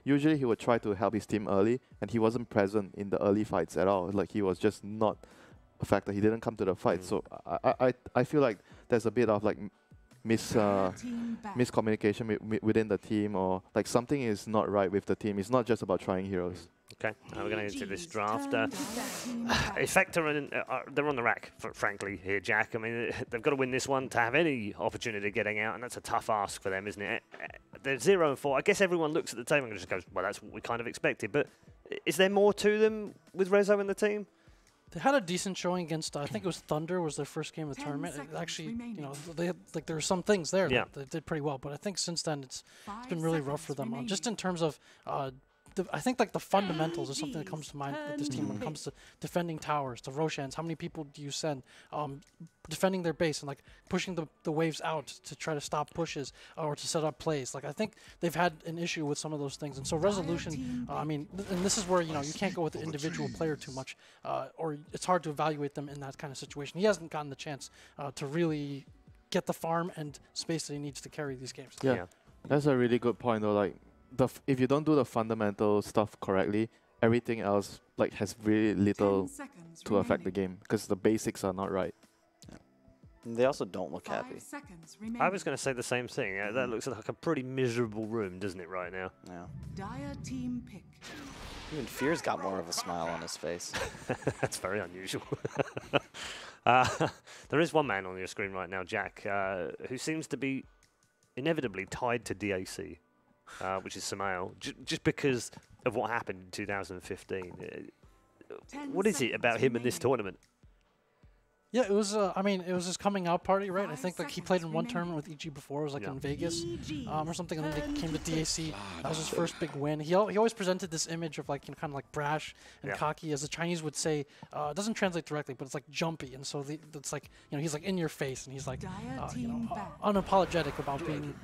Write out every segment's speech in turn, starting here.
usually he would try to help his team early, and he wasn't present in the early fights at all. Like, he was just not a factor. He didn't come to the fight. So I feel like there's a bit of like miscommunication within the team, or like something is not right with the team. It's not just about trying heroes. Okay, we're going into this draft. Effect they're on the rack, frankly, here, Jack. I mean, they've got to win this one to have any opportunity of getting out, and that's a tough ask for them, isn't it? They're 0-4. I guess everyone looks at the table and just goes, well, that's what we kind of expected. But is there more to them with Rezo in the team? They had a decent showing against, I think it was Thunder was their first game of the tournament. It actually, you know, they had, like, there were some things there that they did pretty well. But I think since then it's been really rough for them. Just in terms of I think like the fundamentals is something that comes to mind with this team when it comes to defending towers, the Roshans. How many people do you send? Defending their base and like pushing the waves out to try to stop pushes or to set up plays. Like, I think they've had an issue with some of those things. And so resolution, I mean, and this is where, you know, you can't go with the individual player too much, or it's hard to evaluate them in that kind of situation. He hasn't gotten the chance to really get the farm and space that he needs to carry these games. Yeah, that's a really good point though. Like, if you don't do the fundamental stuff correctly, everything else like has really little to affect the game because the basics are not right. They also don't look happy. I was going to say the same thing. Yeah, that looks like a pretty miserable room, doesn't it, right now? Yeah. Dire team pick. Even Fear's got more of a smile on his face. That's very unusual. There is one man on your screen right now, Jack, who seems to be inevitably tied to DAC, which is Samael, just because of what happened in 2015. What is it about him in this tournament? Yeah, it was. I mean, it was his coming out party, right? I think like he played in one tournament with EG before. It was like in Vegas or something, and then they came to DAC. That was his first big win. He always presented this image of like, you know, kind of like brash and cocky, as the Chinese would say. It doesn't translate directly, but it's like jumpy, and so it's like, you know, he's like in your face, and he's like you know, unapologetic about being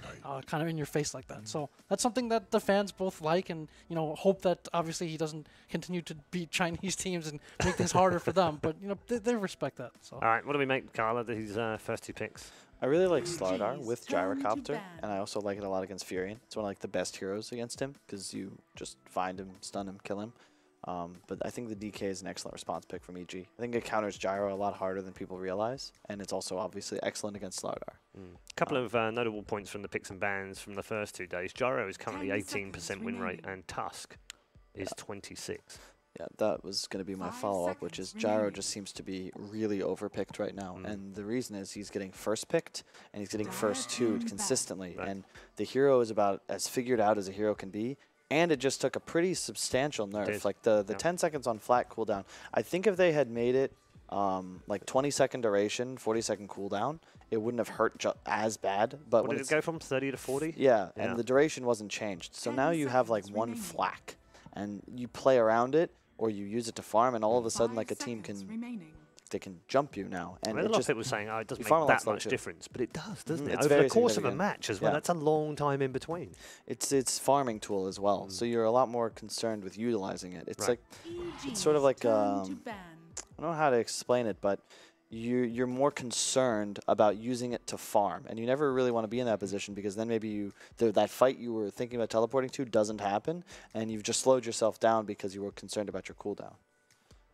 kind of in your face like that. So that's something that the fans both like, and you know, hope that obviously he doesn't continue to beat Chinese teams and make things harder for them. But you know, they respect that. So. All right, what do we make, Carla, of these first two picks? I really like Slardar with Gyrocopter, and I also like it a lot against Furion. It's one of like the best heroes against him because you just find him, stun him, kill him. But I think the DK is an excellent response pick from EG. I think it counters Gyro a lot harder than people realize, and it's also obviously excellent against Slardar. A couple of notable points from the picks and bans from the first 2 days. Gyro is currently 18% win rate, and Tusk is 26. Yeah, that was going to be my follow-up, which is Gyro just seems to be really overpicked right now. And the reason is he's getting first picked, and he's getting first two'd consistently. Right. And the hero is about as figured out as a hero can be. And it just took a pretty substantial nerf. Like the 10 seconds on flat cooldown. I think if they had made it like 20-second duration, 40-second cooldown, it wouldn't have hurt as bad. But did it go from 30 to 40? Yeah, and the duration wasn't changed. So now you have like one flak, and you play around it, or you use it to farm, and all of a sudden, like a team they can jump you now. And a lot of people were saying, oh, it doesn't make that much difference, but it does, doesn't it? Over the course of a match as well, that's a long time in between. It's farming tool as well, so you're a lot more concerned with utilizing it. It's like, it's sort of like, I don't know how to explain it, but you're more concerned about using it to farm, and you never really want to be in that position because then maybe that fight you were thinking about teleporting to doesn't happen, and you've just slowed yourself down because you were concerned about your cooldown.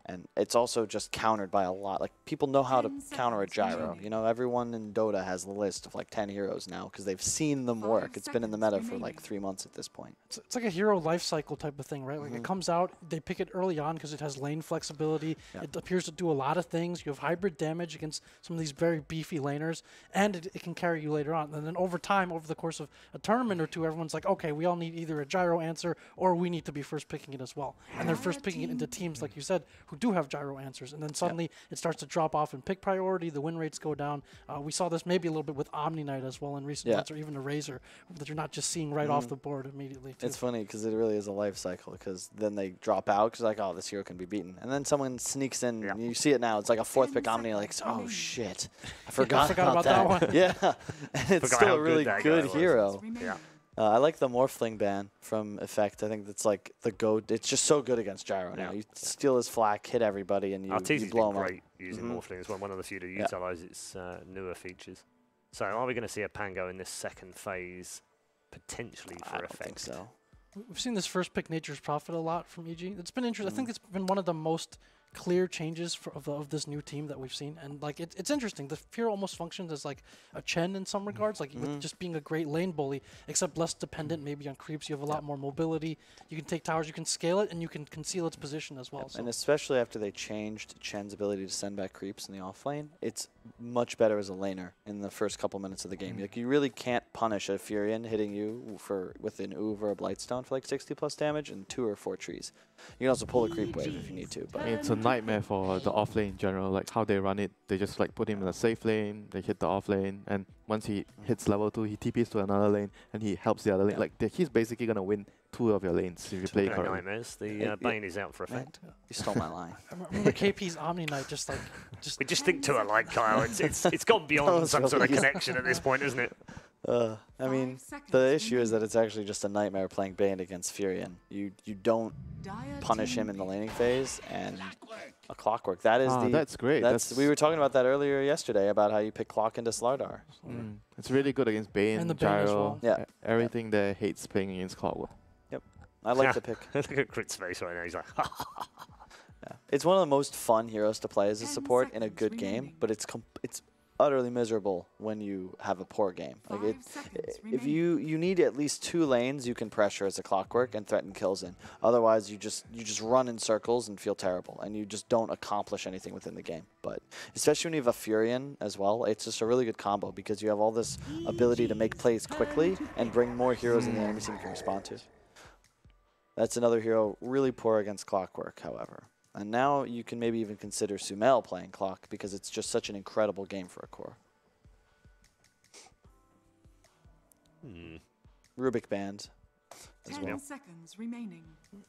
And it's also just countered by a lot. Like, people know how to counter a Gyro. You know, everyone in Dota has a list of like 10 heroes now because they've seen them work. It's been in the meta for like 3 months at this point. It's like a hero life cycle type of thing, right? Like it comes out, they pick it early on because it has lane flexibility. It appears to do a lot of things. You have hybrid damage against some of these very beefy laners, and it can carry you later on. And then over time, over the course of a tournament or two, everyone's like, okay, we all need either a Gyro answer or we need to be first picking it as well. And they're first picking it into teams, like you said, who do have Gyro answers, and then suddenly it starts to drop off in pick priority, the win rates go down. We saw this maybe a little bit with Omni Knight as well in recent months, or even a Razor, that you're not just seeing right off the board immediately. It's funny because it really is a life cycle, because then they drop out because like, oh, this hero can be beaten, and then someone sneaks in, and you see it now, it's like a 4th pick Omni, like, oh shit, I forgot about that one. Yeah, and it's still a really good hero. I like the Morphling ban from Effect. I think that's like the GOAT. It's just so good against Gyro now. You steal his flak, hit everybody, and you blow him up. Great using Morphling as well. One of the few to utilize its newer features. So are we going to see a Pango in this second phase, potentially for Effect? I don't think so. We've seen this first pick Nature's Prophet a lot from EG. It's been interesting. I think it's been one of the most clear changes of this new team that we've seen, and like it's interesting. The hero almost functions as like a Chen in some regards, like with just being a great lane bully, except less dependent maybe on creeps. You have a lot more mobility. You can take towers, you can scale it, and you can conceal its position as well. So. And especially after they changed Chen's ability to send back creeps in the off lane, it's much better as a laner in the first couple minutes of the game. Like you really can't punish a Furion hitting you with an Uv or a Blightstone for like 60+ damage and 2 or 4 trees. You can also pull a creep wave if you need to. But it's a nightmare for the off lane in general. Like how they run it, they just like put him in a safe lane, they hit the off lane, and once he hits level 2, he TPs to another lane and he helps the other lane. Like he's basically gonna win 2 of your lanes if you play correctly. Nightmares. The Bane is out for effect. You stole my line. I remember KP's Omni Knight just we just think too alike, Kyle. It's gone beyond some sort of connection at this point, isn't it? I mean, the issue is that it's actually just a nightmare playing Bane against Furion. You don't punish him in the laning phase, and a Clockwork. That is that's great. We were talking about that earlier yesterday about how you pick Clock into Slardar. It's really good against Bane, and the Gyro. Bane as well. Yeah. Everything that hates playing against Clockwork. Yep. I like the pick. Look at Crit's face right now. He's like, yeah. It's one of the most fun heroes to play as a support in a good game, but it's utterly miserable when you have a poor game. Like if you need at least 2 lanes you can pressure as a Clockwork and threaten kills in. Otherwise you just run in circles and feel terrible, and you just don't accomplish anything within the game. But especially when you have a Furion as well, it's just a really good combo because you have all this ability to make plays quickly and bring more heroes in the enemy team you can respond to. That's another hero really poor against Clockwork, however. And now you can maybe even consider Sumail playing Clock because it's just such an incredible game for a core. Rubik Band as well. 10 seconds remaining.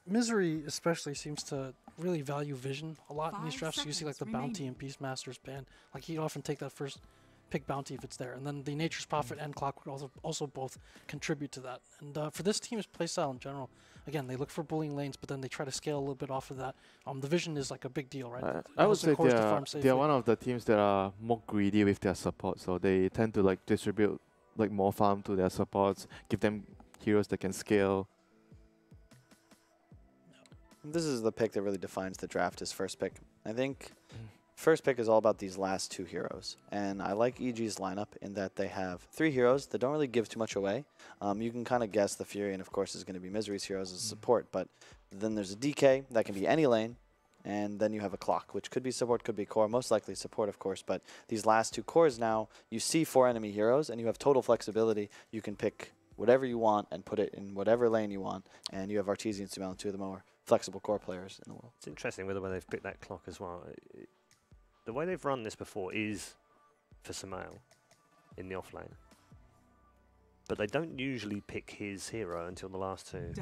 Misery especially seems to really value vision a lot in these drafts. So you see like the Bounty and Beastmaster's ban. Like he'd often take that first pick Bounty if it's there. And then the Nature's Prophet and Clockwork also both contribute to that. And for this team's playstyle in general, again, they look for bullying lanes, but then they try to scale a little bit off of that. The vision is like a big deal, right? I would say they're one of the teams that are more greedy with their support. So they tend to like distribute like more farm to their supports, give them heroes that can scale. This is the pick that really defines the draft, is first pick. I think first pick is all about these last 2 heroes. And I like EG's lineup in that they have 3 heroes that don't really give too much away. You can kind of guess the Furion, of course, is going to be Misery's heroes as support. But then there's a DK that can be any lane. And then you have a Clock, which could be support, could be core. Most likely support, of course. But these last 2 cores now, you see 4 enemy heroes, and you have total flexibility. You can pick whatever you want and put it in whatever lane you want. And you have Arteezy and Sumail, 2 of the more flexible core players in the world. It's interesting with the way they've picked that Clock as well. The way they've run this before is for Sumail in the offlane. But they don't usually pick his hero until the last 2.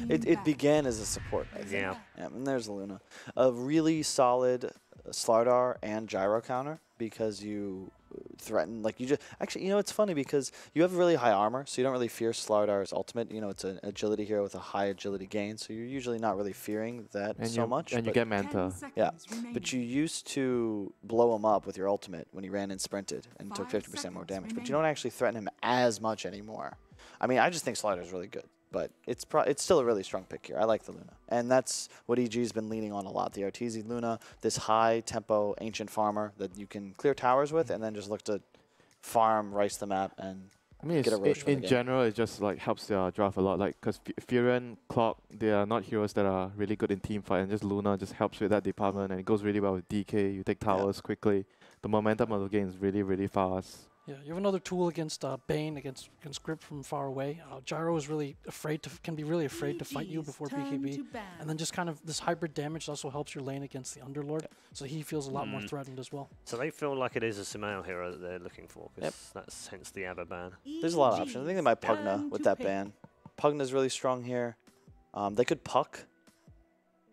It began as a support, I think. Yeah. And there's Luna. A really solid Slardar and Gyro counter because you threaten, like you just, actually, you know, it's funny because you have really high armor, so you don't really fear Slardar's ultimate. You know, it's an agility hero with a high agility gain, so you're usually not really fearing that so much. And you get Manta. Yeah, but you used to blow him up with your ultimate when he ran and sprinted and took 50% more damage, but you don't actually threaten him as much anymore. I mean, I just think Slardar's really good. But it's still a really strong pick here. I like the Luna. And that's what EG's been leaning on a lot. The Arteezy Luna, this high-tempo ancient farmer that you can clear towers with and then just look to farm, rice the map, and get a Roche in general, it just like helps their draft a lot. Like, because Furion, Clock, they are not heroes that are really good in team fight, and just Luna just helps with that department, and it goes really well with DK. You take towers quickly. The momentum of the game is really, really fast. Yeah, you have another tool against Bane, against Grip from far away. Gyro is really can be really afraid to fight you before BKB. And then just kind of this hybrid damage also helps your lane against the Underlord. So he feels a lot more threatened as well. So they feel like it is a Sumail hero that they're looking for, because that's hence the Abba ban. There's a lot of options. I think they might Pugna with that ban. Pugna's really strong here. They could Puck.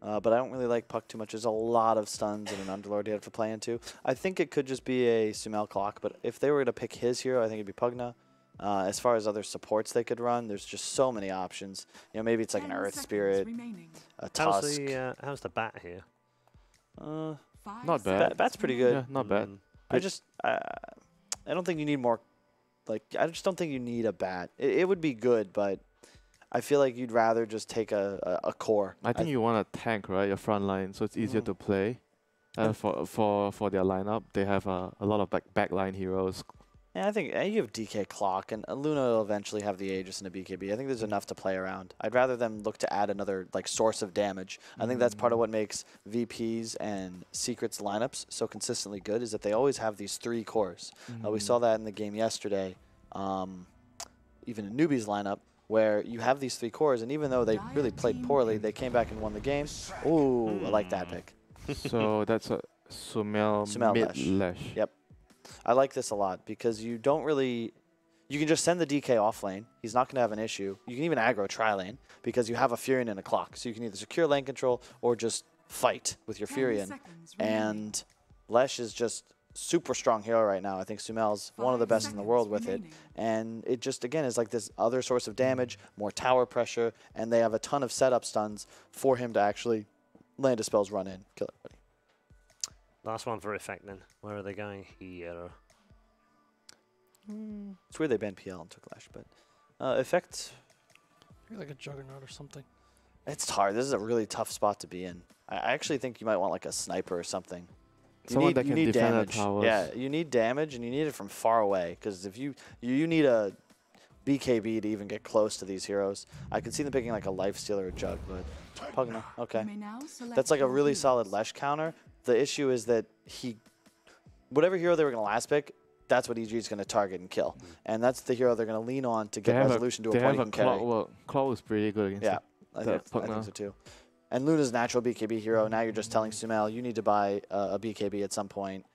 But I don't really like Puck too much. There's a lot of stuns and an Underlord you have to play into. I think it could just be a Sumail Clock, but if they were to pick his hero, I think it'd be Pugna. As far as other supports they could run, there's just so many options. You know, maybe it's like an Earth Spirit, a Tusk. How's the Bat here? Not bad. Bat's pretty good. Yeah, not bad. I don't think you need more. Like, I just don't think you need a Bat. It would be good, but I feel like you'd rather just take a core. I think you want a tank, right? Your front line, so it's easier to play. For their lineup, they have a lot of backline heroes. Yeah, I think you have DK Clock, and Luna will eventually have the Aegis and a BKB. I think there's enough to play around. I'd rather them look to add another source of damage. I think that's part of what makes VPs and Secrets lineups so consistently good, is that they always have these 3 cores. We saw that in the game yesterday, even in Newbie's lineup, where you have these 3 cores, and even though they really played poorly, they came back and won the game. Ooh, I like that pick. So that's a Sumail mid Lesh. Yep. I like this a lot because you don't really... You can just send the DK off lane. He's not going to have an issue. You can even aggro tri-lane because you have a Furion and a Clock. So you can either secure lane control or just fight with your Furion. And Lesh is just super strong hero right now. I think Sumail's one of the best in the world with it. And it just, again, is like this other source of damage, more tower pressure, and they have a ton of setup stuns for him to actually land his spells, run in, kill everybody. Last one for Effect then. Where are they going here? It's weird they banned PL and took Lash, but Effect... Maybe like a Juggernaut or something. It's hard. This is a really tough spot to be in. I actually think you might want like a sniper or something. Someone that can defend damage. towers. Yeah, you need damage, and you need it from far away, because if you need a BKB to even get close to these heroes. I could see them picking like a Lifesteal or a Jug, but Pugna, okay. That's like a really solid Lesh counter. The issue is that whatever hero they were going to last pick, that's what EG is going to target and kill. And that's the hero they're going to lean on to get resolution to a point you can carry. Well, Claw was pretty good against I think so too. And Luna's natural BKB hero. Now you're just telling Sumail you need to buy a BKB at some point.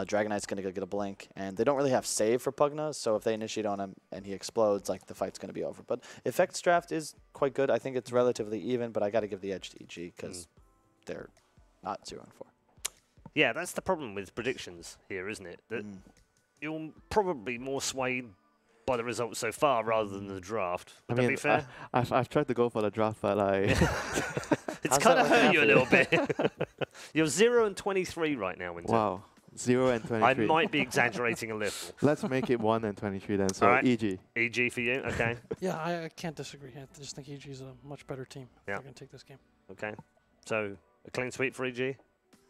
Dragon Knight's going to go get a blink. And they don't really have save for Pugna, so if they initiate on him and he explodes, like the fight's going to be over. But Effects draft is quite good. I think it's relatively even, but I got to give the edge to EG because they're not 0-4. Yeah, that's the problem with predictions here, isn't it? That you're probably more swayed by the results so far rather than the draft. Would that be fair? I've tried to go for the draft, but it's kind of hurt you a little bit. You're 0-23 right now, Winter. Wow, 0-23. I might be exaggerating a little. Let's make it 1-23 then. So right. EG. EG for you, okay. Yeah, I can't disagree. I just think EG is a much better team. Yeah. They're going to take this game. Okay. So a clean sweep for EG.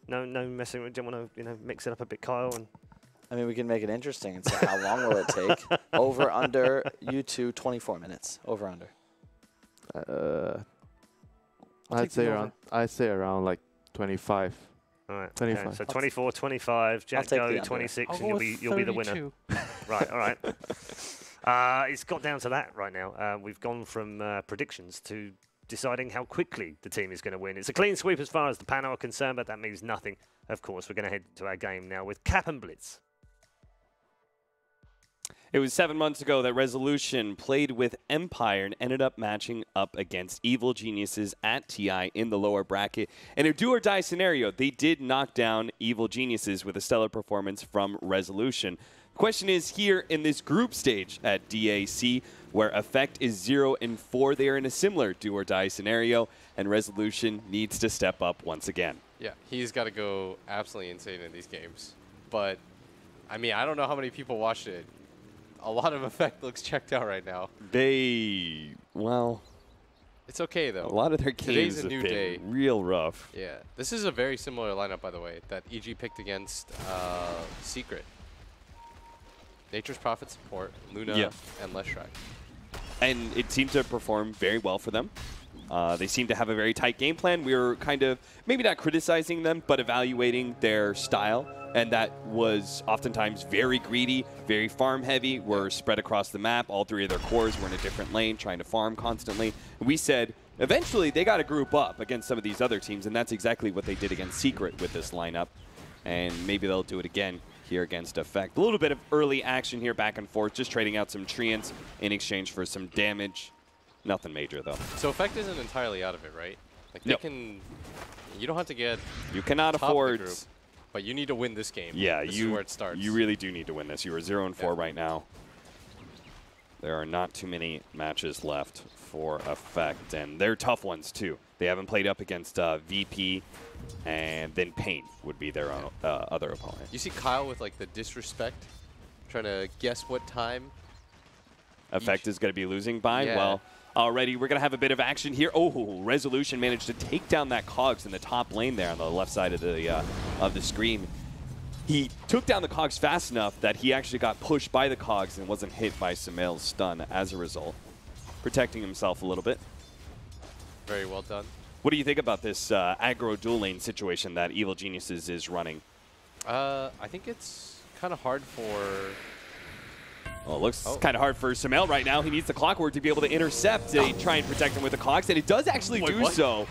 No messing with. Do you want to mix it up a bit, Kyle? And I mean, we can make it interesting and say how long will it take? Over, under, U2, 24 minutes. Over, under. I'd say around like 25. All right. 25. Okay, so 24, 25. Jack go 26, and you'll be the winner. Right. All right. It's got down to that right now. We've gone from predictions to deciding how quickly the team is going to win. It's a clean sweep as far as the panel are concerned, but that means nothing. Of course, we're going to head to our game now with Cap and Blitz. It was 7 months ago that Resolution played with Empire and ended up matching up against Evil Geniuses at TI in the lower bracket. In a do-or-die scenario, they did knock down Evil Geniuses with a stellar performance from Resolution. The question is, here in this group stage at DAC, where Effect is 0-4, they are in a similar do-or-die scenario, and Resolution needs to step up once again. Yeah, he's got to go absolutely insane in these games. But, I mean, I don't know how many people watched it. A lot of Effect looks checked out right now. Well... It's okay, though. A lot of their games have been real rough. Yeah. This is a very similar lineup, by the way, that EG picked against Secret. Nature's Prophet support, Luna, and Leshrac. And it seemed to perform very well for them. They seem to have a very tight game plan. We were kind of, maybe not criticizing them, but evaluating their style. And that was oftentimes very greedy, very farm-heavy. We're spread across the map. All three of their cores were in a different lane, trying to farm constantly. And we said, eventually, they got to group up against some of these other teams, and that's exactly what they did against Secret with this lineup. And maybe they'll do it again here against Effect. A little bit of early action here, back and forth, just trading out some treants in exchange for some damage. Nothing major, though. So Effect isn't entirely out of it, right? Like they can... You don't have to get... You cannot afford... Group, but you need to win this game. Yeah, this is where it starts. You really do need to win this. You are 0-4 right now. There are not too many matches left for Effect, and they're tough ones, too. They haven't played up against VP, and then Pain would be their other opponent. You see Kyle with, like, the disrespect, trying to guess what time Effect is going to be losing by? Yeah. Well, already. We're going to have a bit of action here. Oh, Resolution managed to take down that Cogs in the top lane there on the left side of the screen. He took down the Cogs fast enough that he actually got pushed by the Cogs and wasn't hit by Sumail's stun as a result, protecting himself a little bit. Very well done. What do you think about this aggro dual lane situation that Evil Geniuses is running? I think it's kind of hard for... Well, it looks kind of hard for Sumail right now. He needs the Clockwork to be able to intercept and try and protect him with the Cogs, and it does actually do so.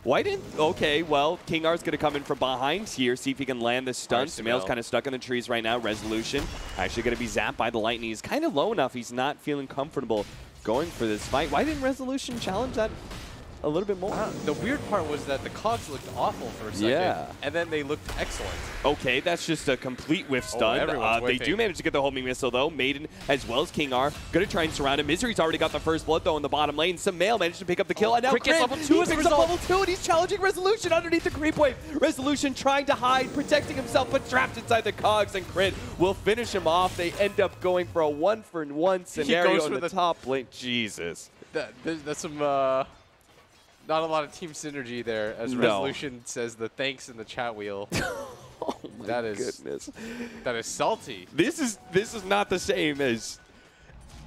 Why didn't... Okay, well, King R's going to come in from behind here, see if he can land the stun. Sumail's kind of stuck in the trees right now. Resolution actually going to be zapped by the lightning. He's kind of low enough. He's not feeling comfortable going for this fight. Why didn't Resolution challenge that a little bit more? The weird part was that the Cogs looked awful for a second, and then they looked excellent. Okay, that's just a complete whiff stun. They do manage to get the homing missile, though. Maiden, as well as King R, going to try and surround him. Misery's already got the first blood, though, in the bottom lane. Sumail managed to pick up the kill, and now Crit level 2 picks up level 2, and he's challenging Resolution underneath the creep wave. Resolution trying to hide, protecting himself, but trapped inside the Cogs, and Crit will finish him off. They end up going for a 1-for-1 scenario in the top lane. Jesus. That's some... not a lot of team synergy there, as Resolution says the thanks in the chat wheel. Oh my goodness. That is salty. This is not the same as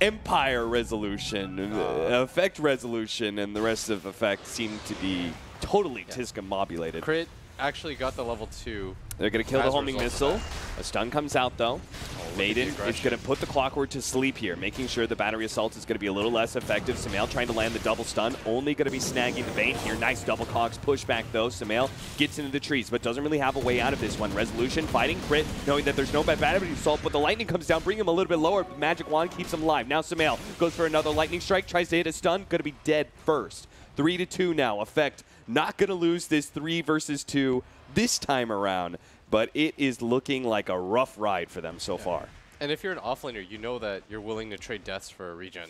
Empire Resolution, Effect Resolution, and the rest of Effect seem to be totally Tiscomobulated. Crit actually got the level 2. They're going to kill the homing missile. A stun comes out, though. Maiden is going to put the Clockwork to sleep here, making sure the Battery Assault is going to be a little less effective. Sumail trying to land the double stun, only going to be snagging the Bane here. Nice double Cogs pushback, though. Sumail gets into the trees, but doesn't really have a way out of this one. Resolution fighting Crit, knowing that there's no Battery Assault, but the Lightning comes down, bring him a little bit lower. Magic Wand keeps him alive. Now Sumail goes for another Lightning Strike, tries to hit a stun, going to be dead first. 3-2 now. Effect not going to lose this 3 versus 2 this time around, but it is looking like a rough ride for them so far. And if you're an offlaner, you know that you're willing to trade deaths for a regen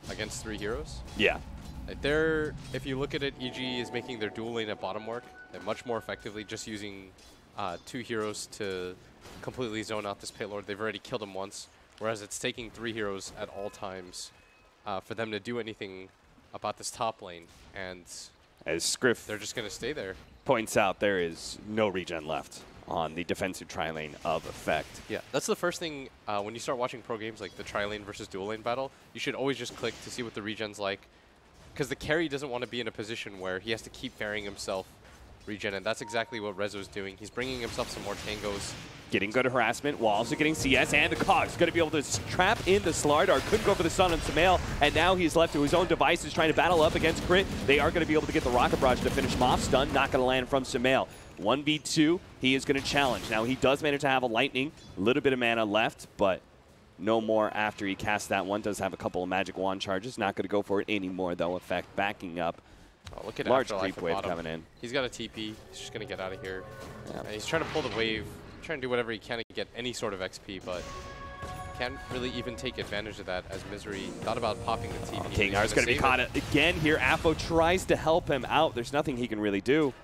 against 3 heroes. Yeah. Like if you look at it, EG is making their dual lane at bottom work and much more effectively just using 2 heroes to completely zone out this payload. They've already killed him once, whereas it's taking 3 heroes at all times for them to do anything about this top lane. And as Scriff, they're just going to stay there. Points out there is no regen left on the defensive tri-lane of Effect. Yeah, that's the first thing when you start watching pro games like the tri-lane versus dual lane battle, you should always just click to see what the regen's like, because the carry doesn't want to be in a position where he has to keep burying himself regen, and that's exactly what Rezo's doing. He's bringing himself some more tangos. Getting good harassment while also getting CS, and the Cogs going to be able to trap in the Slardar. Couldn't go for the stun on Sumail, and now he's left to his own devices trying to battle up against Crit. They are going to be able to get the Rocket Barrage to finish him off. Stun not going to land from Sumail. 1v2, he is going to challenge. Now he does manage to have a Lightning, a little bit of mana left, but no more after he casts that one. Does have a couple of Magic Wand charges. Not going to go for it anymore, though. Effect backing up. Oh, look at large creep wave coming in. He's got a TP. He's just going to get out of here. Yeah. He's trying to pull the wave, trying to do whatever he can to get any sort of XP, but can't really even take advantage of that as Misery thought about popping the TP. King R's going to be caught again here. Afo tries to help him out. There's nothing he can really do.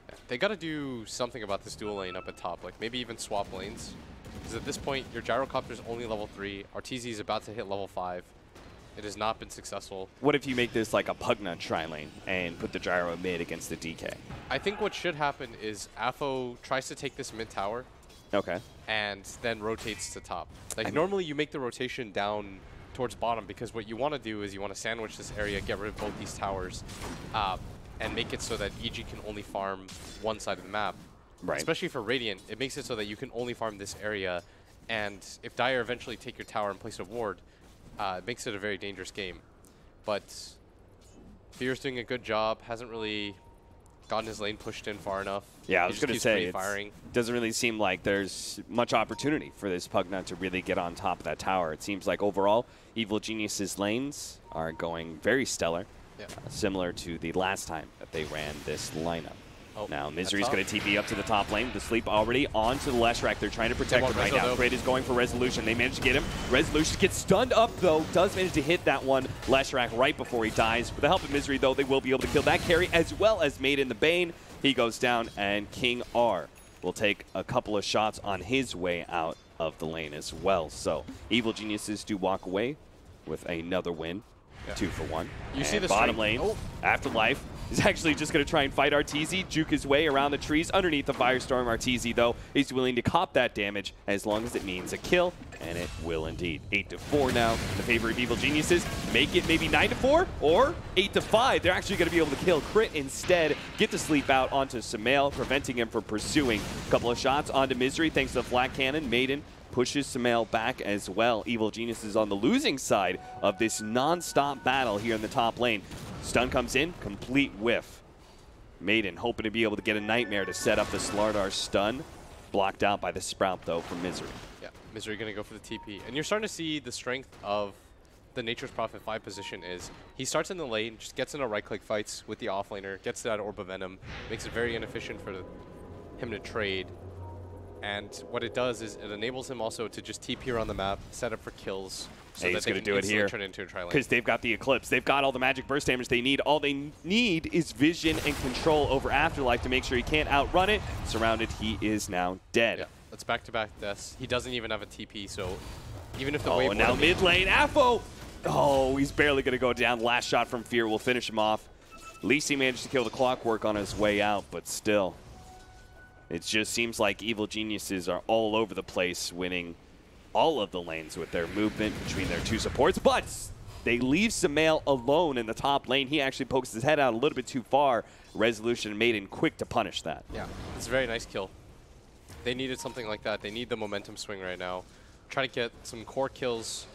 Yeah, they got to do something about this dual lane up at top, like maybe even swap lanes. Because at this point, your Gyrocopter's only level 3. RTZ is about to hit level 5. It has not been successful. What if you make this like a Pugna tri-lane and put the Gyro mid against the DK? I think what should happen is Afo tries to take this mid tower. Okay. And then rotates to top. Like normally you make the rotation down towards bottom because what you want to do is you want to sandwich this area, get rid of both these towers, and make it so that EG can only farm one side of the map. Right. Especially for Radiant, it makes it so that you can only farm this area, and if Dire eventually take your tower and place a ward, it makes it a very dangerous game. But Fear's doing a good job, hasn't really gotten his lane pushed in far enough. Yeah, I was going to say, it doesn't really seem like there's much opportunity for this Pugna to really get on top of that tower. It seems like overall, Evil Genius's lanes are going very stellar, similar to the last time that they ran this lineup. Oh, now, Misery's going to TP up to the top lane. The sleep already onto the Leshrac. They're trying to protect him right now. Crit is going for Resolution. They managed to get him. Resolution gets stunned up, though. Does manage to hit that one Leshrac right before he dies. With the help of Misery, though, they will be able to kill that carry as well as Maiden the Bane. He goes down, and King R will take a couple of shots on his way out of the lane as well. So, Evil Geniuses do walk away with another win. Yeah. 2 for 1. You see the bottom strength. lane. Afterlife is actually just going to try and fight Arteezy, juke his way around the trees underneath the Firestorm. Arteezy, though, is willing to cop that damage as long as it means a kill, and it will indeed. 8-4 now in the favor of Evil Geniuses. Make it maybe 9-4 or 8-5. They're actually going to be able to kill Crit instead, get the sleep out onto Sumail, preventing him from pursuing. A couple of shots onto Misery thanks to the Flat Cannon. Maiden pushes Sumail back as well. Evil Genius is on the losing side of this non-stop battle here in the top lane. Stun comes in, complete whiff. Maiden hoping to be able to get a Nightmare to set up the Slardar stun. Blocked out by the Sprout, though, from Misery. Yeah, Misery going to go for the TP. And you're starting to see the strength of the Nature's Prophet 5 position is he starts in the lane, just gets into right-click fights with the offlaner, gets that Orb of Venom, makes it very inefficient for him to trade. And what it does is it enables him also to just TP around the map, set up for kills. So he's going to do it here because they've got the Eclipse. They've got all the magic burst damage they need. All they need is vision and control over Afterlife to make sure he can't outrun it. Surrounded, he is now dead. Yeah, that's back-to-back deaths. He doesn't even have a TP, so even if the wave... Oh, now mid lane, Affo! Oh, he's barely going to go down. Last shot from Fear will finish him off. At least he managed to kill the Clockwork on his way out, but still. It just seems like Evil Geniuses are all over the place, winning all of the lanes with their movement between their two supports, but they leave Sumail alone in the top lane. He actually pokes his head out a little bit too far. Resolution and Maiden quick to punish that. Yeah, it's a very nice kill. They needed something like that. They need the momentum swing right now. Try to get some core kills.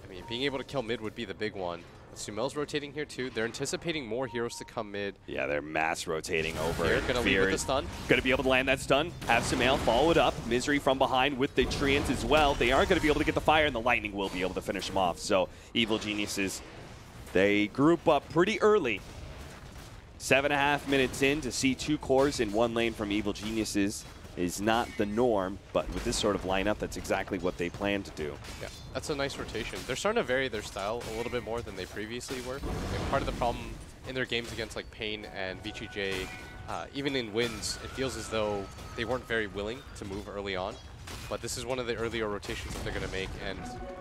I mean, being able to kill mid would be the big one. Sumail's rotating here too. They're anticipating more heroes to come mid. Yeah, they're mass rotating over. They're going to lead with the stun. Going to be able to land that stun. Have Sumail follow it up. Misery from behind with the Treants as well. They aren't going to be able to get the fire, and the Lightning will be able to finish them off. So Evil Geniuses, they group up pretty early. 7.5 minutes in to see 2 cores in 1 lane from Evil Geniuses is not the norm, but with this sort of lineup, that's exactly what they plan to do. Yeah, that's a nice rotation. They're starting to vary their style a little bit more than they previously were. And part of the problem in their games against like Pain and VGJ, even in wins, it feels as though they weren't very willing to move early on. But this is one of the earlier rotations that they're going to make. And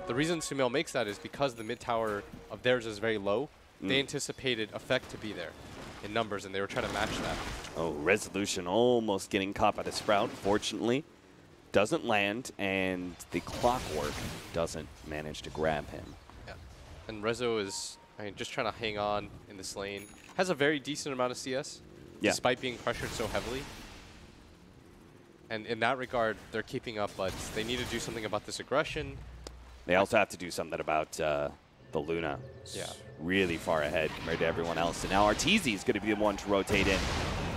the reason Sumail makes that is because the mid tower of theirs is very low. They anticipated Effect to be there in numbers, and they were trying to match that. Oh, Resolution almost getting caught by the Sprout. Fortunately, doesn't land, and the Clockwork doesn't manage to grab him. Yeah, and Rezo is just trying to hang on in this lane. Has a very decent amount of CS, despite being pressured so heavily. And in that regard, they're keeping up, but they need to do something about this aggression. They also have to do something about the Luna. Yeah. Really far ahead compared to everyone else. And now Arteezy is going to be the one to rotate in.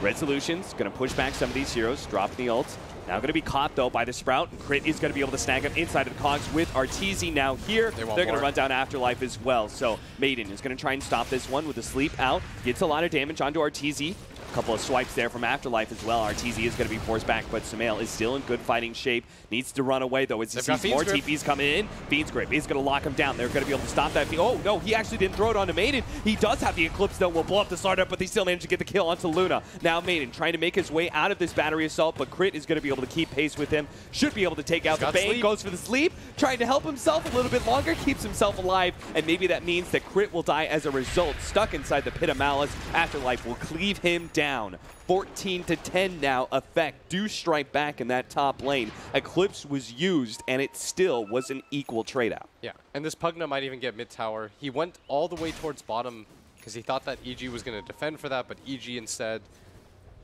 Resolution's going to push back some of these heroes, drop the ult. Now going to be caught, though, by the Sprout. And Crit is going to be able to snag him inside of the cogs with Arteezy now here. They're going to run down Afterlife as well. So Maiden is going to try and stop this one with a sleep out. Gets a lot of damage onto Arteezy. A couple of swipes there from Afterlife as well. Arteezy is going to be forced back, but Sumail is still in good fighting shape. Needs to run away, though, as he sees more TPs coming in. Fiend's Grip is going to lock him down. They're going to be able to stop that. Oh, no, he actually didn't throw it onto Maiden. He does have the Eclipse, though. Will blow up the startup, but they still manage to get the kill onto Luna. Now Maiden trying to make his way out of this battery assault, but Crit is going to be able to keep pace with him. Should be able to take out the Bane. Goes for the sleep, trying to help himself a little bit longer, keeps himself alive, and maybe that means that Crit will die as a result. Stuck inside the Pit of Malice. Afterlife will cleave him down. 14-10 now. Effect do strike back in that top lane. Eclipse was used, and it still was an equal trade-out. Yeah, and this Pugna might even get mid-tower. He went all the way towards bottom because he thought that EG was going to defend for that, but EG instead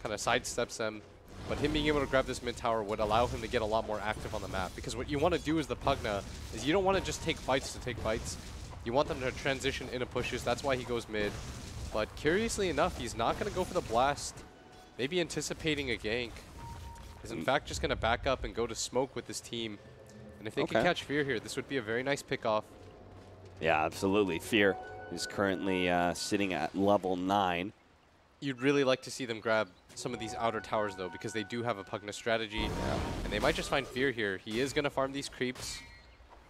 kind of sidesteps them. But him being able to grab this mid-tower would allow him to get a lot more active on the map, because what you want to do as the Pugna is you don't want to just take fights to take fights. You want them to transition into pushes. That's why he goes mid. But curiously enough, he's not going to go for the blast. Maybe anticipating a gank. He's in fact just going to back up and go to smoke with this team. And if they can catch Fear here, this would be a very nice pick-off. Yeah, absolutely. Fear is currently sitting at level 9. You'd really like to see them grab some of these outer towers, though, because they do have a Pugna strategy. And they might just find Fear here. He is going to farm these creeps.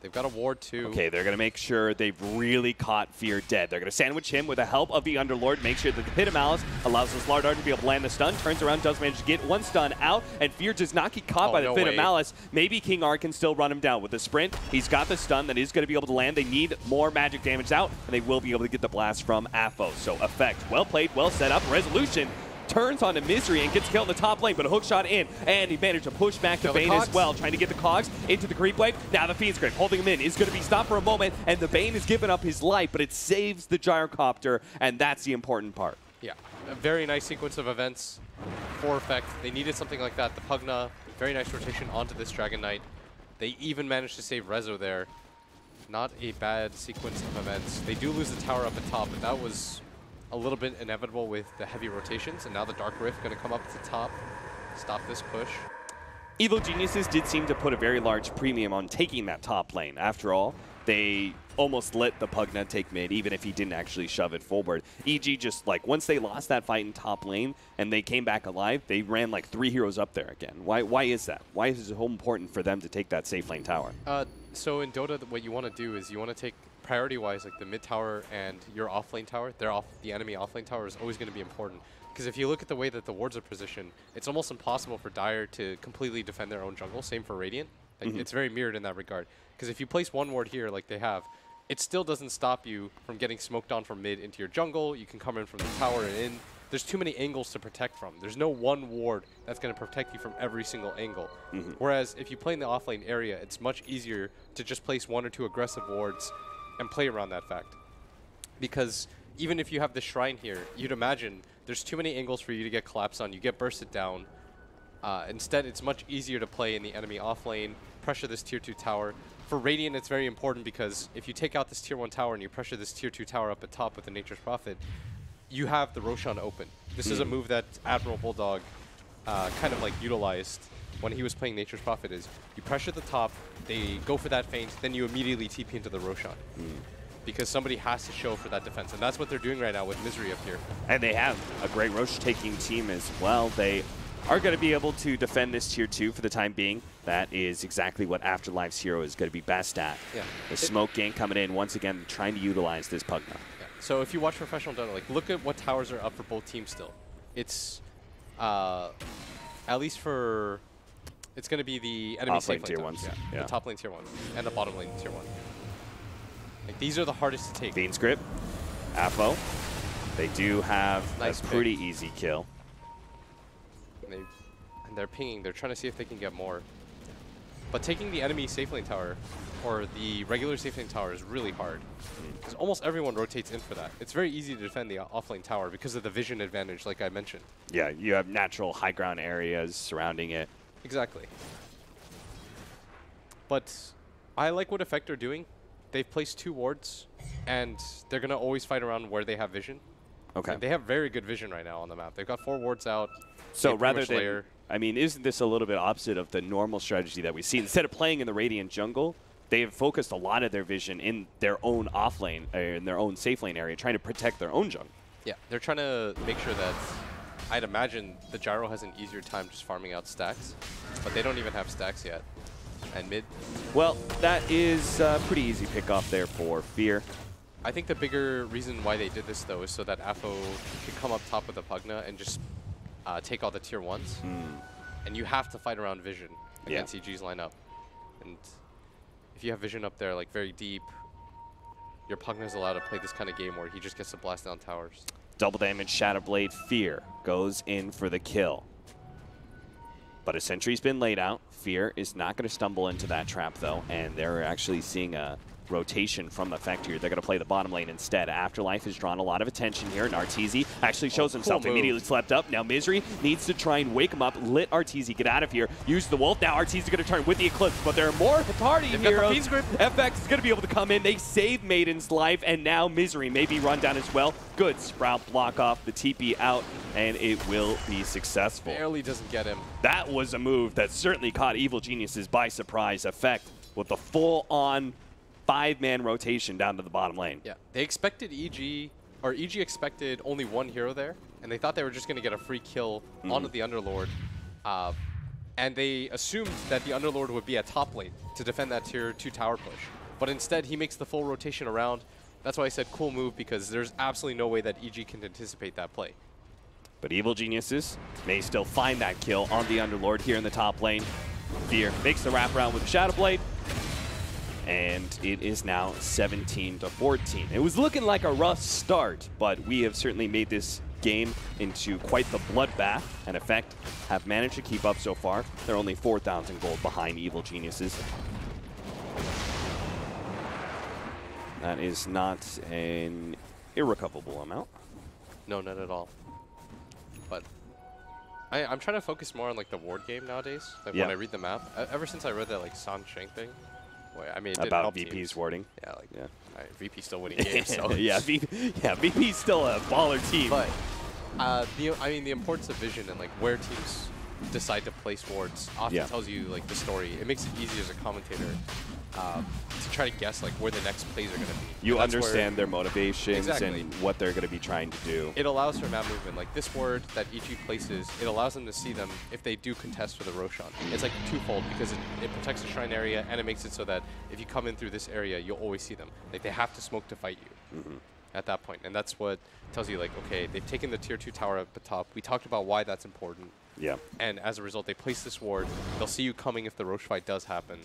They've got a ward too. Okay, they're going to make sure they've really caught Fear dead. They're going to sandwich him with the help of the Underlord, make sure that the Pit of Malice allows this Lardar to be able to land the stun, turns around, does manage to get one stun out, and Fear does not get caught by the Pit of Malice. Maybe King R can still run him down with the sprint. He's got the stun that is going to be able to land. They need more magic damage out, and they will be able to get the blast from Afo. So effect, well played, well set up. Resolution turns onto Misery and gets killed in the top lane, but a hook shot in, and he managed to push back the Bane as well, trying to get the Cogs into the creep wave. Now the Fiend's Grip, holding him in, is going to be stopped for a moment, and the Bane has given up his life, but it saves the Gyrocopter, and that's the important part. Yeah, a very nice sequence of events for effect. They needed something like that. The Pugna, very nice rotation onto this Dragon Knight. They even managed to save Rezo there. Not a bad sequence of events. They do lose the tower up at top, but that was a little bit inevitable with the heavy rotations, and now the Dark Rift going to come up at the top, stop this push. Evil Geniuses did seem to put a very large premium on taking that top lane. After all, they almost let the Pugna take mid, even if he didn't actually shove it forward. EG just, like, once they lost that fight in top lane and they came back alive, they ran like 3 heroes up there again. Why is that? Why is it so important for them to take that safe lane tower? So in Dota, what you want to do is you want to take priority-wise, like the mid tower and your offlane tower, the enemy offlane tower is always going to be important. Because if you look at the way that the wards are positioned, it's almost impossible for Dire to completely defend their own jungle. Same for Radiant. Like, it's very mirrored in that regard. Because if you place one ward here, like they have, it still doesn't stop you from getting smoked on from mid into your jungle. You can come in from the tower and in. There's too many angles to protect from. There's no one ward that's going to protect you from every single angle. Whereas if you play in the offlane area, it's much easier to just place 1 or 2 aggressive wards and play around that fact. Because even if you have the shrine here, you'd imagine there's too many angles for you to get collapsed on. You get bursted down. Instead, it's much easier to play in the enemy offlane, pressure this tier 2 tower. For Radiant, it's very important because if you take out this tier 1 tower and you pressure this tier 2 tower up at top with the Nature's Prophet, you have the Roshan open. This is a move that Admiral Bulldog kind of like utilized when he was playing Nature's Prophet. Is you pressure the top, they go for that feint, then you immediately TP into the Roshan. Because somebody has to show for that defense. And that's what they're doing right now with Misery up here. And they have a great Rosh-taking team as well. They are going to be able to defend this tier 2 for the time being. That is exactly what Afterlife's hero is going to be best at. Yeah. The smoke gank coming in, once again, trying to utilize this Pugna. Yeah. So if you watch Professional Dota, like, look at what towers are up for both teams still. It's, at least for, it's going to be the enemy safe lane tier towers. 1s. Yeah. The top lane tier 1 and the bottom lane tier 1. Like, these are the hardest to take. Fiend's Grip, Afo. They do have a pretty easy kill. And they're pinging. They're trying to see if they can get more. But taking the enemy safe lane tower, or the regular safe lane tower, is really hard. Because almost everyone rotates in for that. It's very easy to defend the offlane tower because of the vision advantage, like I mentioned. Yeah, you have natural high ground areas surrounding it. Exactly. But I like what Effect are doing. They've placed 2 wards, and they're going to always fight around where they have vision. Okay. And they have very good vision right now on the map. They've got 4 wards out. So rather than, I mean, isn't this a little bit opposite of the normal strategy that we see? Instead of playing in the Radiant jungle, they have focused a lot of their vision in their own offlane, in their own safe lane area, trying to protect their own jungle. Yeah, they're trying to make sure that, I'd imagine the Gyro has an easier time just farming out stacks, but they don't even have stacks yet. And mid? Well, that is a pretty easy pick off there for Fear. I think the bigger reason why they did this, though, is so that Afo could come up top with the Pugna and just take all the tier 1s. And you have to fight around vision against EG's lineup. And if you have vision up there, like, very deep, your Pugna's allowed to play this kind of game where he just gets to blast down towers. Double damage Shadowblade. Fear goes in for the kill. But a sentry's been laid out. Fear is not going to stumble into that trap, though, and they're actually seeing a rotation from Effect here. They're going to play the bottom lane instead. Afterlife has drawn a lot of attention here, and Arteezy actually shows himself immediately slept up. Now Misery needs to try and wake him up. Let Arteezy get out of here. Use the Wolf. Now Arteezy's going to turn with the Eclipse, but there are more party heroes. FX is going to be able to come in. They save Maiden's life, and now Misery may be run down as well. Good Sprout block off the TP out, and it will be successful. Barely doesn't get him. That was a move that certainly caught Evil Geniuses by surprise. Effect with the full-on 5-man rotation down to the bottom lane. Yeah, they expected EG expected only 1 hero there, and they thought they were just going to get a free kill onto the Underlord. And they assumed that the Underlord would be at top lane to defend that tier 2 tower push. But instead, he makes the full rotation around. That's why I said cool move, because there's absolutely no way that EG can anticipate that play. But Evil Geniuses may still find that kill on the Underlord here in the top lane. Fear makes the wraparound with the Shadow Blade. And it is now 17-14. It was looking like a rough start, but we have certainly made this game into quite the bloodbath, and Effect have managed to keep up so far. They're only 4,000 gold behind Evil Geniuses. That is not an irrecoverable amount. No, not at all. But I'm trying to focus more on like the ward game nowadays. Like when I read the map, ever since I read that like San Sheng thing, I mean, it didn't about help VP's teams. warding. Yeah, like VP still winning games. So yeah, VP's still a baller team. But I mean, the importance of vision and like where teams decide to place wards often tells you like the story. It makes it easy as a commentator to try to guess like where the next plays are going to be. You understand their motivations Exactly. and what they're going to be trying to do. It allows for map movement. Like this ward that EG places, it allows them to see them if they do contest for the Roshan. It's like twofold because it protects the shrine area and it makes it so that if you come in through this area, you'll always see them. Like they have to smoke to fight you at that point. And that's what tells you like, okay, they've taken the tier 2 tower at the top. We talked about why that's important. Yeah. And as a result, they place this ward. They'll see you coming if the Roche fight does happen.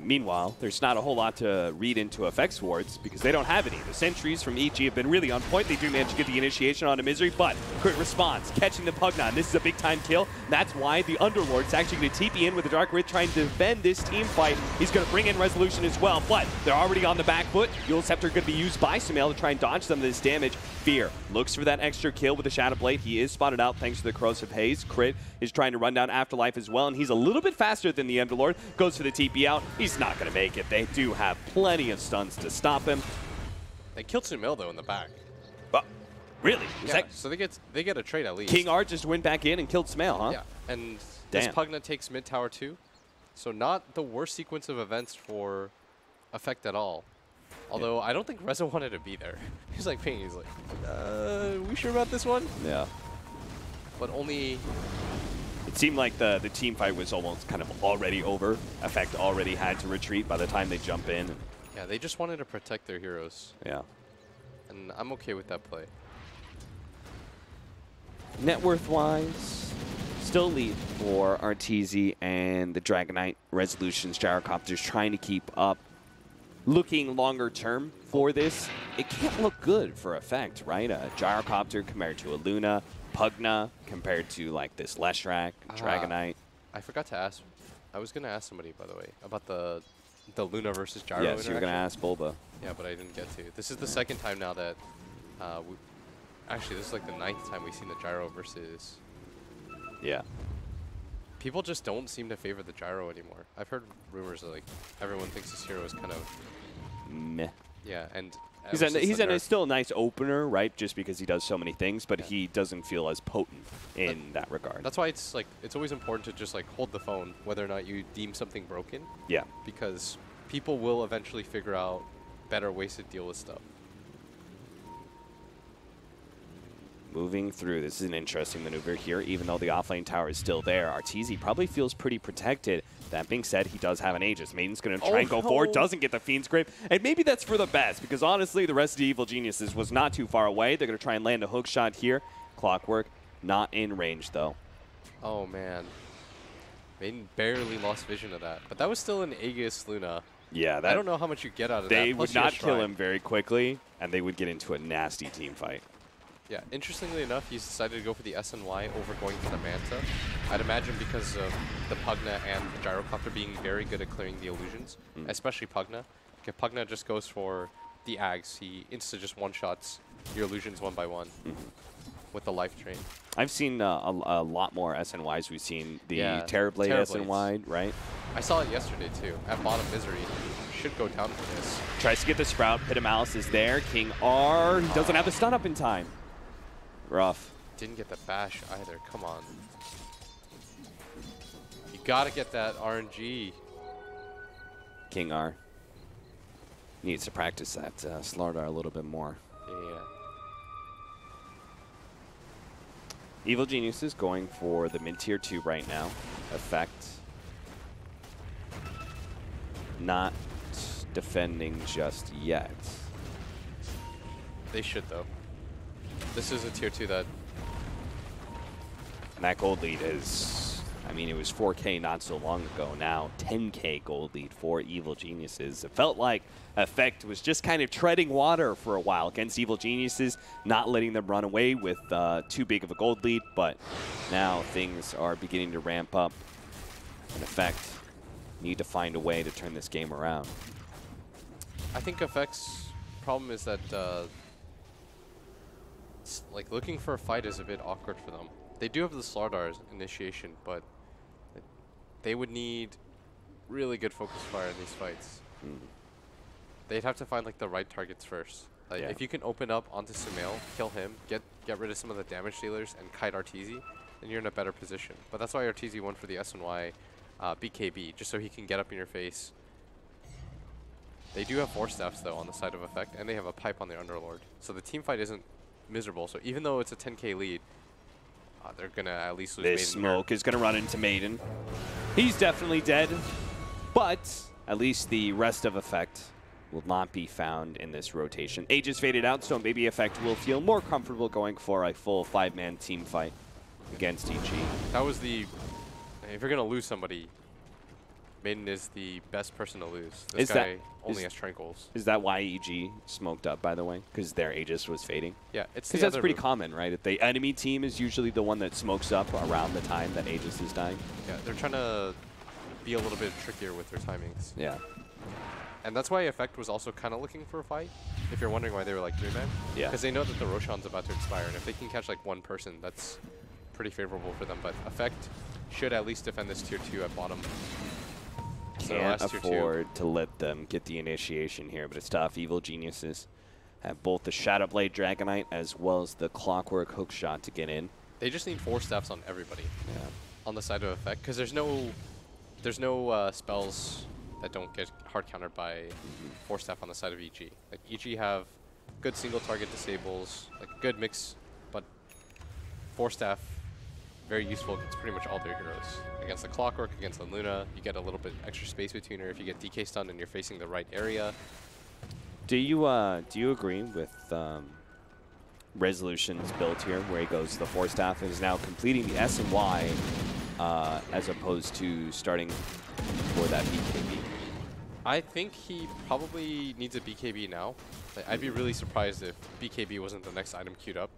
Meanwhile, there's not a whole lot to read into Effect's wards because they don't have any. The sentries from EG have been really on point. They do manage to get the initiation on a Misery, but quick response, catching the Pugna, and this is a big-time kill. That's why the Underlord's actually going to TP in with the Dark Wraith trying to defend this team fight. He's going to bring in Resolution as well, but they're already on the back foot. Eul Scepter going to be used by Sumail to try and dodge some of this damage. Fear looks for that extra kill with the Shadow Blade. He is spotted out thanks to the Corrosive Haze. Crit is trying to run down Afterlife as well, and he's a little bit faster than the Underlord. Goes for the TP out. He's not going to make it. They do have plenty of stuns to stop him. They killed Sumail though in the back. Really? So they get a trade at least. King Art just went back in and killed Sumail, huh? Yeah, and this Pugna takes mid tower too. So not the worst sequence of events for Effect at all. Although I don't think Reza wanted to be there. He's like ping, he's like, we sure about this one? Yeah. But only... It seemed like the team fight was almost kind of already over. Effect already had to retreat by the time they jump in. Yeah, they just wanted to protect their heroes. Yeah. And I'm okay with that play. Net worth-wise, still lead for Arteezy and the Dragonite. Resolutions, Gyrocopters trying to keep up. Looking longer term for this, it can't look good for Effect, right? A Gyrocopter compared to a Luna, Pugna compared to like this Leshrac, Dragonite. I forgot to ask. I was gonna ask somebody, by the way, about the Luna versus Gyro. Yes, you were gonna ask Bulba. Yeah, but I didn't get to. This is the second time now that actually, this is like the 9th time we've seen the Gyro versus... Yeah. People just don't seem to favor the Gyro anymore. I've heard rumors that like everyone thinks this hero is kind of... Meh. Yeah, and... He's still a nice opener, right? Just because he does so many things, but he doesn't feel as potent in that regard. That's why it's like it's always important to just like hold the phone, whether or not you deem something broken. Yeah. Because people will eventually figure out better ways to deal with stuff. Moving through, this is an interesting maneuver here. Even though the offlane tower is still there, Arteezy probably feels pretty protected. That being said, he does have an Aegis. Maiden's going to try and go forward, doesn't get the Fiend's Grip. And maybe that's for the best, because honestly, the rest of the Evil Geniuses was not too far away. They're going to try and land a hook shot here. Clockwork, not in range, though. Oh, man. Maiden barely lost vision of that. But that was still an Aegis Luna. Yeah, I don't know how much you get out of that. They would not kill him very quickly, and they would get into a nasty team fight. Yeah, interestingly enough, he's decided to go for the SNY over going for the Manta. I'd imagine because of the Pugna and the Gyrocopter being very good at clearing the illusions, especially Pugna. If Pugna just goes for the Ags, he insta just one-shots your illusions one by one with the life drain. I've seen a lot more SNYs. We've seen the Terrorblade SNY, right? I saw it yesterday too, at bottom Misery. Should go down for this. Tries to get the Sprout. Pit of Malice is there. King R, he doesn't have the stun up in time. Rough. Didn't get the bash either. Come on. You gotta get that RNG. King R needs to practice that Slardar a little bit more. Yeah. Evil Genius is going for the mid-tier 2 right now. Effect. Not defending just yet. They should, though. This is a tier 2 that... And that gold lead is, I mean, it was 4K not so long ago. Now 10K gold lead for Evil Geniuses. It felt like Effect was just kind of treading water for a while against Evil Geniuses, not letting them run away with too big of a gold lead, but now things are beginning to ramp up. And Effect need to find a way to turn this game around. I think Effect's problem is that like looking for a fight is a bit awkward for them. They do have the Slardar's initiation, but they would need really good focus fire in these fights. They'd have to find like the right targets first. Like if you can open up onto Sumail, kill him, get rid of some of the damage dealers, and kite Arteezy, then you're in a better position. But that's why Arteezy went for the SNY BKB, just so he can get up in your face. They do have 4 staffs though on the side of Effect, and they have a pipe on their Underlord. So the team fight isn't miserable. So even though it's a 10K lead, they're gonna at least lose Maiden. This smoke is gonna run into Maiden. He's definitely dead, but at least the rest of Effect will not be found in this rotation. Aegis faded out, so maybe Effect will feel more comfortable going for a full 5-man team fight against EG. That was the... If you're gonna lose somebody, Maiden is the best person to lose. This guy only has Tranquils. Is that why EG smoked up, by the way? Because their Aegis was fading? Yeah, it's because that's pretty common, right? If the enemy team is usually the one that smokes up around the time that Aegis is dying. Yeah, they're trying to be a little bit trickier with their timings. Yeah. And that's why Effect was also kind of looking for a fight, if you're wondering why they were like Dream Man. Yeah. Because they know that the Roshan's about to expire, and if they can catch like one person, that's pretty favorable for them. But Effect should at least defend this tier 2 at bottom. Can't afford to let them get the initiation here, but it's tough. Evil Geniuses have both the Shadowblade Dragonite as well as the Clockwork Hookshot to get in. They just need 4 staffs on everybody. Yeah. On the side of Effect, because there's no spells that don't get hard countered by 4 staff on the side of EG. Like EG have good single target disables, like good mix, but 4 staff very useful against pretty much all their heroes. Against the Clockwork, against the Luna, you get a little bit extra space between her if you get DK stunned and you're facing the right area. Do you agree with Resolution's build here, where he goes the 4 staff and is now completing the S and Y as opposed to starting for that BKB? I think he probably needs a BKB now. Like, I'd be really surprised if BKB wasn't the next item queued up.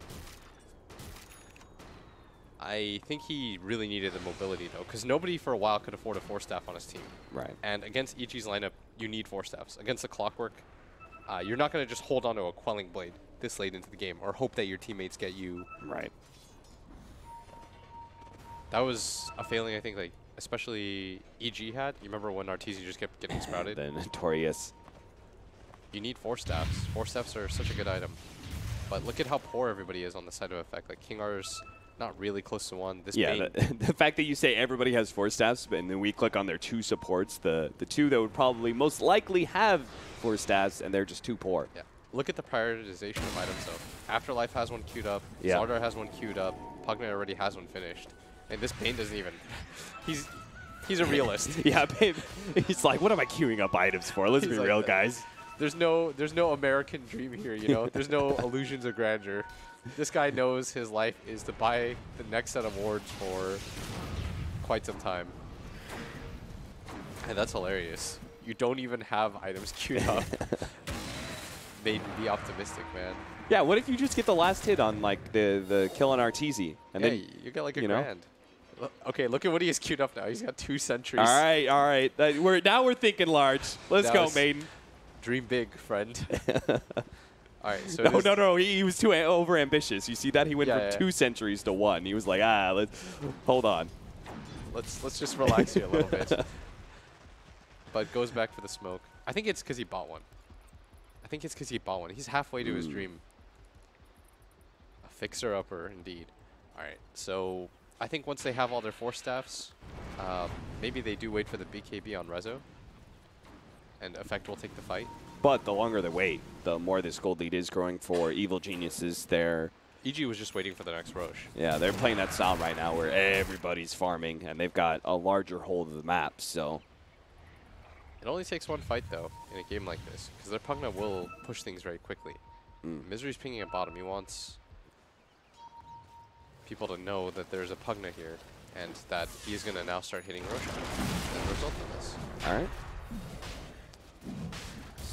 I think he really needed the mobility though, because nobody for a while could afford a 4 staff on his team. Right. And against EG's lineup, you need 4 staffs. Against the Clockwork, you're not going to just hold onto a Quelling Blade this late into the game or hope that your teammates get you. Right. That was a failing, I think, like especially EG had. You remember when Arteezy just kept getting sprouted? The notorious. You need 4 staffs. 4 staffs are such a good item. But look at how poor everybody is on the side of Effect. Like King R's not really close to 1. This yeah, the fact that you say everybody has 4 staffs, and then we click on their 2 supports, the 2 that would probably most likely have 4 staffs, and they're just too poor. Yeah. Look at the prioritization of items though. Afterlife has one queued up. Yeah. Zardar has one queued up. Pugna already has one finished. And this Bane doesn't even. He's a realist. Yeah, babe. He's like, what am I queuing up items for? Let's be like real, guys. There's no American dream here, you know. There's no illusions of grandeur. This guy knows his life is to buy the next set of wards for quite some time. And that's hilarious. You don't even have items queued up. Made me be optimistic, man. Yeah, what if you just get the last hit on like the kill on Arteezy, and yeah, then you get like a you know? grand. Okay, look at what he has queued up now. He's got 2 sentries. All right. Now we're thinking large. Let's go, Maiden. Dream big, friend. All right, so no. He was too over ambitious. You see that? He went from 2 centuries to 1. He was like, let's hold on. Let's just relax here a little bit. But goes back for the smoke. I think it's because he bought one. He's halfway to his dream. A fixer-upper, indeed. All right, so I think once they have all their 4 staffs, maybe they do wait for the BKB on Rezo, and Effect will take the fight. But the longer they wait, the more this gold lead is growing for Evil Geniuses. They're EG was just waiting for the next Roche. Yeah, they're playing that style right now where everybody's farming, and they've got a larger hold of the map, so. It only takes one fight, though, in a game like this, because their Pugna will push things very quickly. Misery's pinging at bottom. He wants people to know that there's a Pugna here, and that he's going to now start hitting Roshan as a result of this. All right.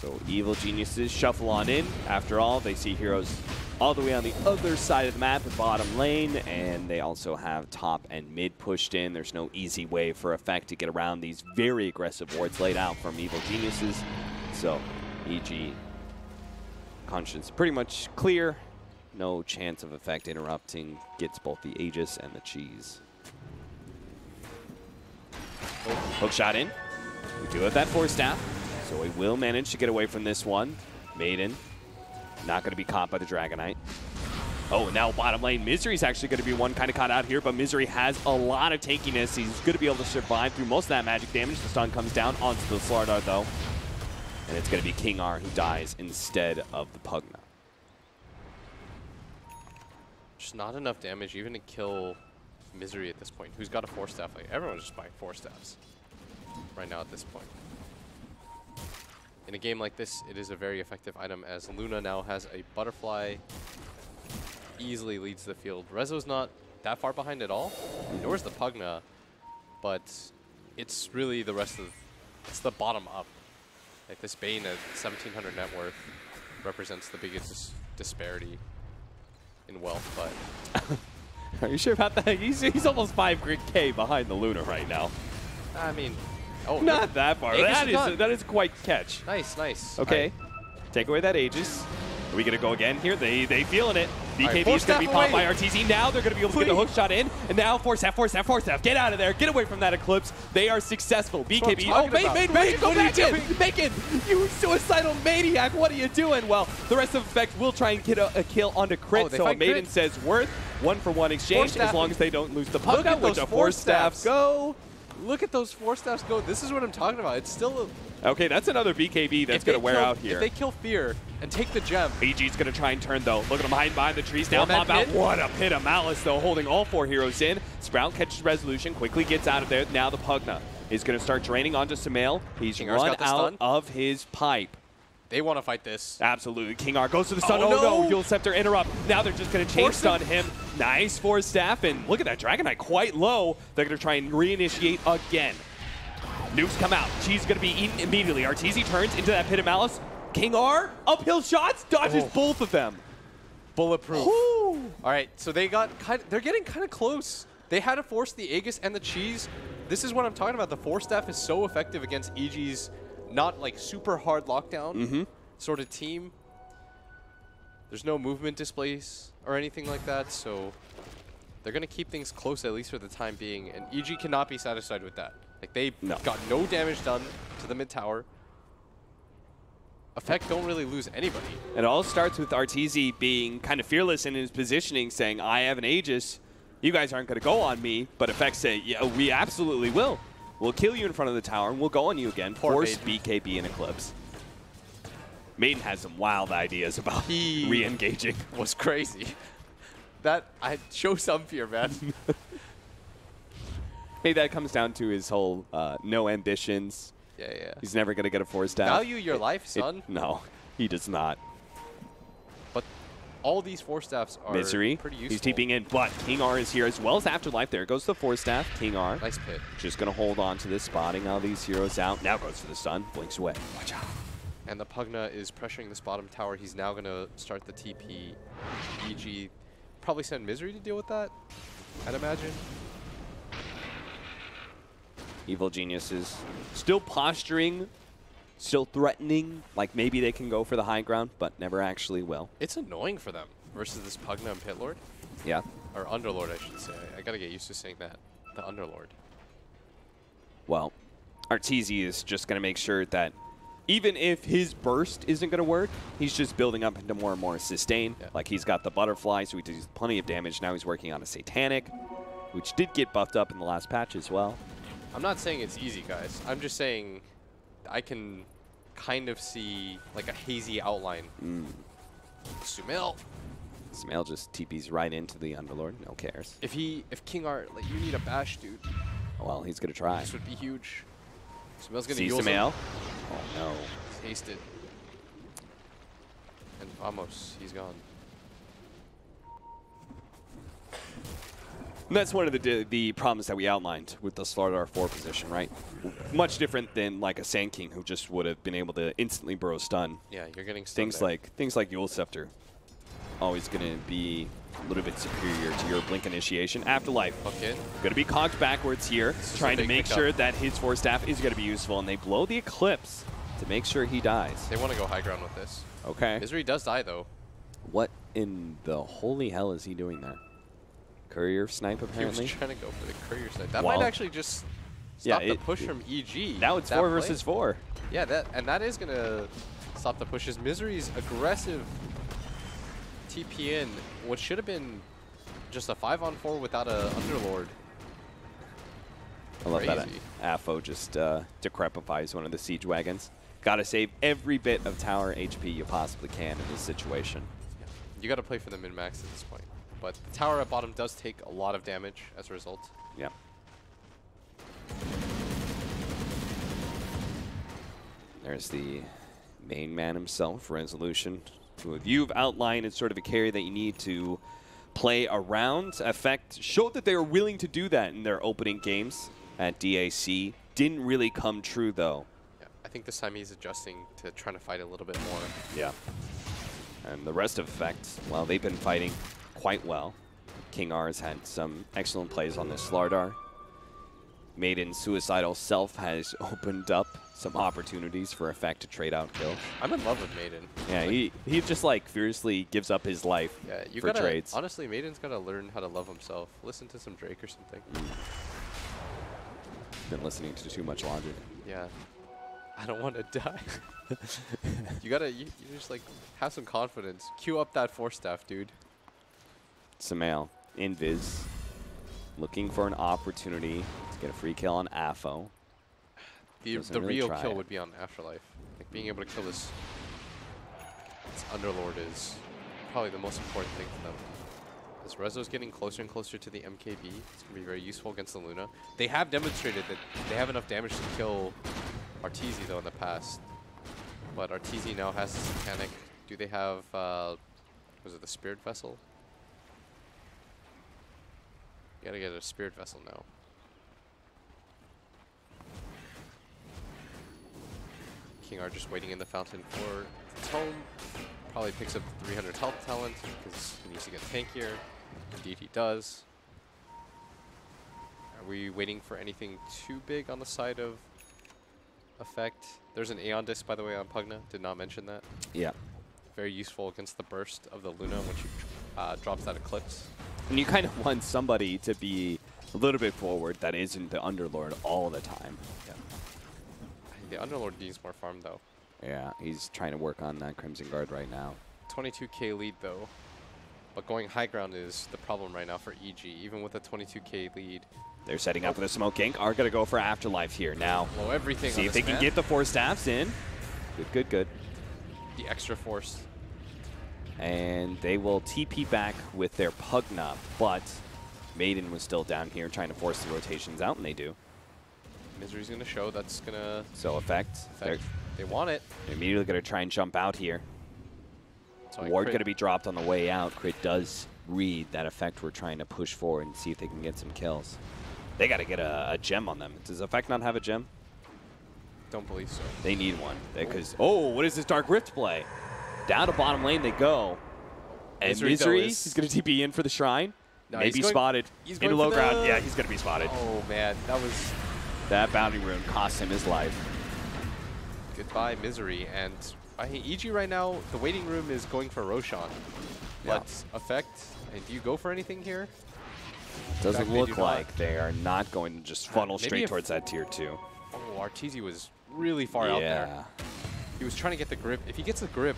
So Evil Geniuses shuffle on in. After all, they see heroes all the way on the other side of the map at bottom lane, and they also have top and mid pushed in. There's no easy way for Effect to get around these very aggressive wards laid out from Evil Geniuses. So EG conscience pretty much clear. No chance of Effect interrupting. Gets both the Aegis and the cheese. Hook shot in. We do have that Force Staff, so we will manage to get away from this one. Maiden, not going to be caught by the Dragonite. Oh, now bottom lane, Misery's actually going to be one kind of caught out here, but Misery has a lot of tankiness. He's going to be able to survive through most of that magic damage. The stun comes down onto the Slardar, though. And it's going to be King R who dies instead of the Pugna. Just not enough damage even to kill Misery at this point, who's got a Force Staff. Like, everyone's just buying Force Staffs right now at this point. In a game like this, it is a very effective item, as Luna now has a Butterfly, easily leads the field. Rezo's not that far behind at all, nor is the Pugna, but it's really the rest of, it's the bottom up. Like, this Bane at 1,700 net worth represents the biggest disparity in wealth, but... Are you sure about that? He's almost 5K behind the Luna right now. I mean... Oh, not that far. That is quite catch. Nice, nice. Okay. Take away that Aegis. Are we going to go again here? They feeling it. BKB is going to be popped by RTZ. Now they're going to be able to get the hook shot in. And now Force F, Force F, Force F. Get out of there. Get away from that Eclipse. They are successful. BKB. Oh, Maiden, go back in. Bacon, you suicidal maniac. What are you doing? Well, the rest of Effect will try and get a kill onto Crit. So Maiden says worth 1-for-1 exchange as long as they don't lose the Pugna, which a Force Staff go. Look at those Force Staffs go. This is what I'm talking about. It's still a... Okay, that's another BKB that's going to wear out here. If they kill Fear and take the gem... EG's going to try and turn, though. Look at him hiding behind the trees. Now pop out. What a pit of Malice, though, holding all 4 heroes in. Sprout catches Resolution, quickly gets out of there. Now the Pugna is going to start draining onto Sumail. He's run out of his pipe. They want to fight this. Absolutely. King R goes to the stun. Oh, no. Dual Scepter interrupt. Now they're just going to chain stun him. Nice Force Staff. And look at that Dragonite quite low. They're going to try and reinitiate again. Nukes come out. Cheese going to be eaten immediately. RTZ turns into that pit of Malice. King R, uphill shots, dodges both of them. Bulletproof. All right, so they're getting kind of close. They had to force the Aegis and the Cheese. This is what I'm talking about. The Force Staff is so effective against EG's not like super hard lockdown sort of team. There's no movement displays or anything like that, so they're going to keep things close at least for the time being, and EG cannot be satisfied with that. Like, they got no damage done to the mid tower. Effect don't really lose anybody. It all starts with RTZ being kind of fearless in his positioning, saying, I have an Aegis. You guys aren't going to go on me. But Effect say, yeah, we absolutely will. We'll kill you in front of the tower, and we'll go on you again. Force BKB and Eclipse. Maiden has some wild ideas about re-engaging. Was crazy. That, I show some fear, man. Hey, that comes down to his whole no ambitions. Yeah. He's never going to get a Force Staff. Value your life, son. No, he does not. But all these Force Staffs are Misery. pretty useful. He's TPing in, but King R is here as well as Afterlife. There goes the Force Staff. King R. Nice pit. Just going to hold on to this, spotting all these heroes out. Now goes for the stun. Blinks away. Watch out. And the Pugna is pressuring this bottom tower. He's now going to start the TP. EG probably send Misery to deal with that, I'd imagine. Evil Geniuses still posturing, still threatening, like maybe they can go for the high ground, but never actually will. It's annoying for them versus this Pugna and Pit Lord. Yeah. Or Underlord, I should say. I gotta get used to saying that. The Underlord. Well, RTZ is just going to make sure that even if his burst isn't going to work, he's just building up into more and more sustain. Yeah. Like, he's got the Butterfly, so he does plenty of damage. Now he's working on a Satanic, which did get buffed up in the last patch as well. I'm not saying it's easy, guys. I'm just saying I can kind of see like a hazy outline. Sumail Smail just TPs right into the Underlord. No cares. If King Art, like, you need a bash, dude. Well, he's going to try. This would be huge. Smail's going to See use Smail. Oh, no. Taste it. And vamos, he's gone. And that's one of the problems that we outlined with the Slardar 4 position, right? Much different than like a Sand King who just would have been able to instantly burrow stun. Yeah, you're getting stunned Things like Yule Scepter, always going to be a little bit superior to your Blink Initiation. Afterlife, okay. Going to be cocked backwards here, trying to make sure that his Force Staff is going to be useful, and they blow the Eclipse to make sure he dies. They want to go high ground with this. Okay. Misery does die, though. What in the holy hell is he doing there? Courier snipe, apparently? He was trying to go for the courier snipe. That Well, might actually just stop the push from EG. Now it's 4 versus 4. Yeah, that is going to stop the pushes. Misery's aggressive TP in what should have been just a 5-on-4 without a Underlord. I love that Crazy. AFO just decrepifies one of the siege wagons. Got to save every bit of tower HP you possibly can in this situation. Yeah. You got to play for the min-max at this point. But the tower at bottom does take a lot of damage as a result. Yeah. There's the main man himself, Resolution, who you've outlined as sort of a carry that you need to play around. Effect showed that they were willing to do that in their opening games at DAC. Didn't really come true, though. Yeah, I think this time he's adjusting to trying to fight a little bit more. Yeah. And the rest of Effect, well, they've been fighting quite well. King R has had some excellent plays on this Slardar. Maiden's suicidal self has opened up some opportunities for Effect to trade out kills. I'm in love with Maiden. Yeah, like, he just like fiercely gives up his life for trades. Honestly, Maiden's got to learn how to love himself. Listen to some Drake or something. Been listening to too much Logic. Yeah. I don't want to die. you just like have some confidence. Queue up that Force Staff, dude. Samael, Invis, looking for an opportunity to get a free kill on AFO. The really real try kill it. would be on Afterlife. Like being able to kill this Underlord is probably the most important thing for them. As Rezo's getting closer and closer to the MKB, it's going to be very useful against the Luna. They have demonstrated that they have enough damage to kill Arteezy, though, in the past. But Arteezy now has this mechanic. Do they have, was it the Spirit Vessel? You gotta get a Spirit Vessel now. King R just waiting in the fountain for Tome. Probably picks up the 300 health talent because he needs to get tankier. Indeed he does. Are we waiting for anything too big on the side of Effect? There's an Aeon Disc, by the way, on Pugna. Did not mention that. Yeah. Very useful against the burst of the Luna when she drops that Eclipse. And you kind of want somebody to be a little bit forward that isn't the Underlord all the time. Yeah. The Underlord needs more farm, though. Yeah, he's trying to work on that Crimson Guard right now. 22k lead, though. But going high ground is the problem right now for EG, even with a 22k lead. They're setting up for the Smoke Ink. Are going to go for Afterlife here now. Blow everything See on if this they can man. get the 4 staffs in. Good, good, good. The extra force. And they will TP back with their Pugna, but Maiden was still down here trying to force the rotations out, and they do. Misery's going to show. That's going to... So Effect. They want it. They're immediately going to try and jump out here. Ward going to be dropped on the way out. Crit does read that Effect we're trying to push forward and see if they can get some kills. They got to get a gem on them. Does Effect not have a gem? Don't believe so. They need one. Because, oh, what is this Dark Rift play? Down to bottom lane they go. And Misery is going to TP in for the Shrine. No, Maybe spotted. He's into going low for ground. Yeah, he's going to be spotted. Oh, man. That bounding rune cost him his life. Goodbye, Misery. And I think EG right now, the waiting room is going for Roshan. Yeah. But Effect, and do you go for anything here? Doesn't they look do like not. they are not going to just funnel Maybe straight if- towards that tier 2. Oh, Arteezy was really far out there. He was trying to get the grip. If he gets the grip,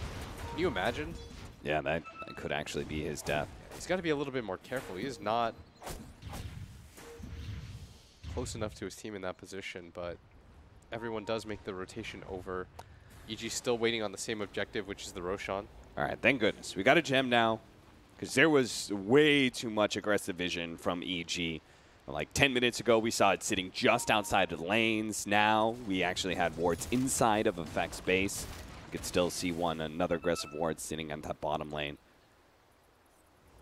can you imagine? Yeah, that could actually be his death. He's got to be a little bit more careful. He is not close enough to his team in that position, but everyone does make the rotation over. EG still waiting on the same objective, which is the Roshan. All right, thank goodness. We got a gem now. because there was way too much aggressive vision from EG. Like 10 minutes ago, we saw it sitting just outside of the lanes. Now we actually had wards inside of Effect's base. You could still see another aggressive ward sitting on that bottom lane.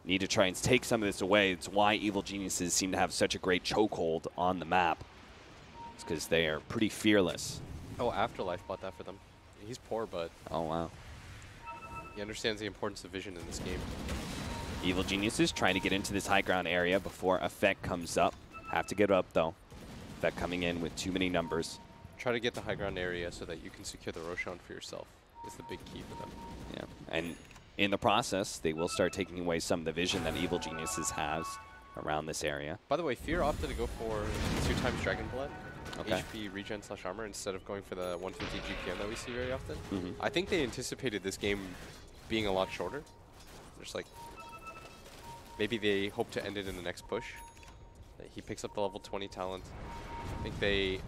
Need to try and take some of this away. It's why Evil Geniuses seem to have such a great chokehold on the map. It's because they are pretty fearless. Oh, Afterlife bought that for them. He's poor, but Oh, wow. he understands the importance of vision in this game. Evil Geniuses trying to get into this high ground area before Effect comes up. Have to get up, though. Effect coming in with too many numbers. Try to get the high ground area so that you can secure the Roshan for yourself is the big key for them. Yeah, and in the process, they will start taking away some of the vision that Evil Geniuses has around this area. By the way, Fear opted to go for 2 times Dragon Blood, Okay. HP regen / armor, instead of going for the 150 GPM that we see very often. I think they anticipated this game being a lot shorter. Just like, maybe they hope to end it in the next push. He picks up the level 20 talent. I think they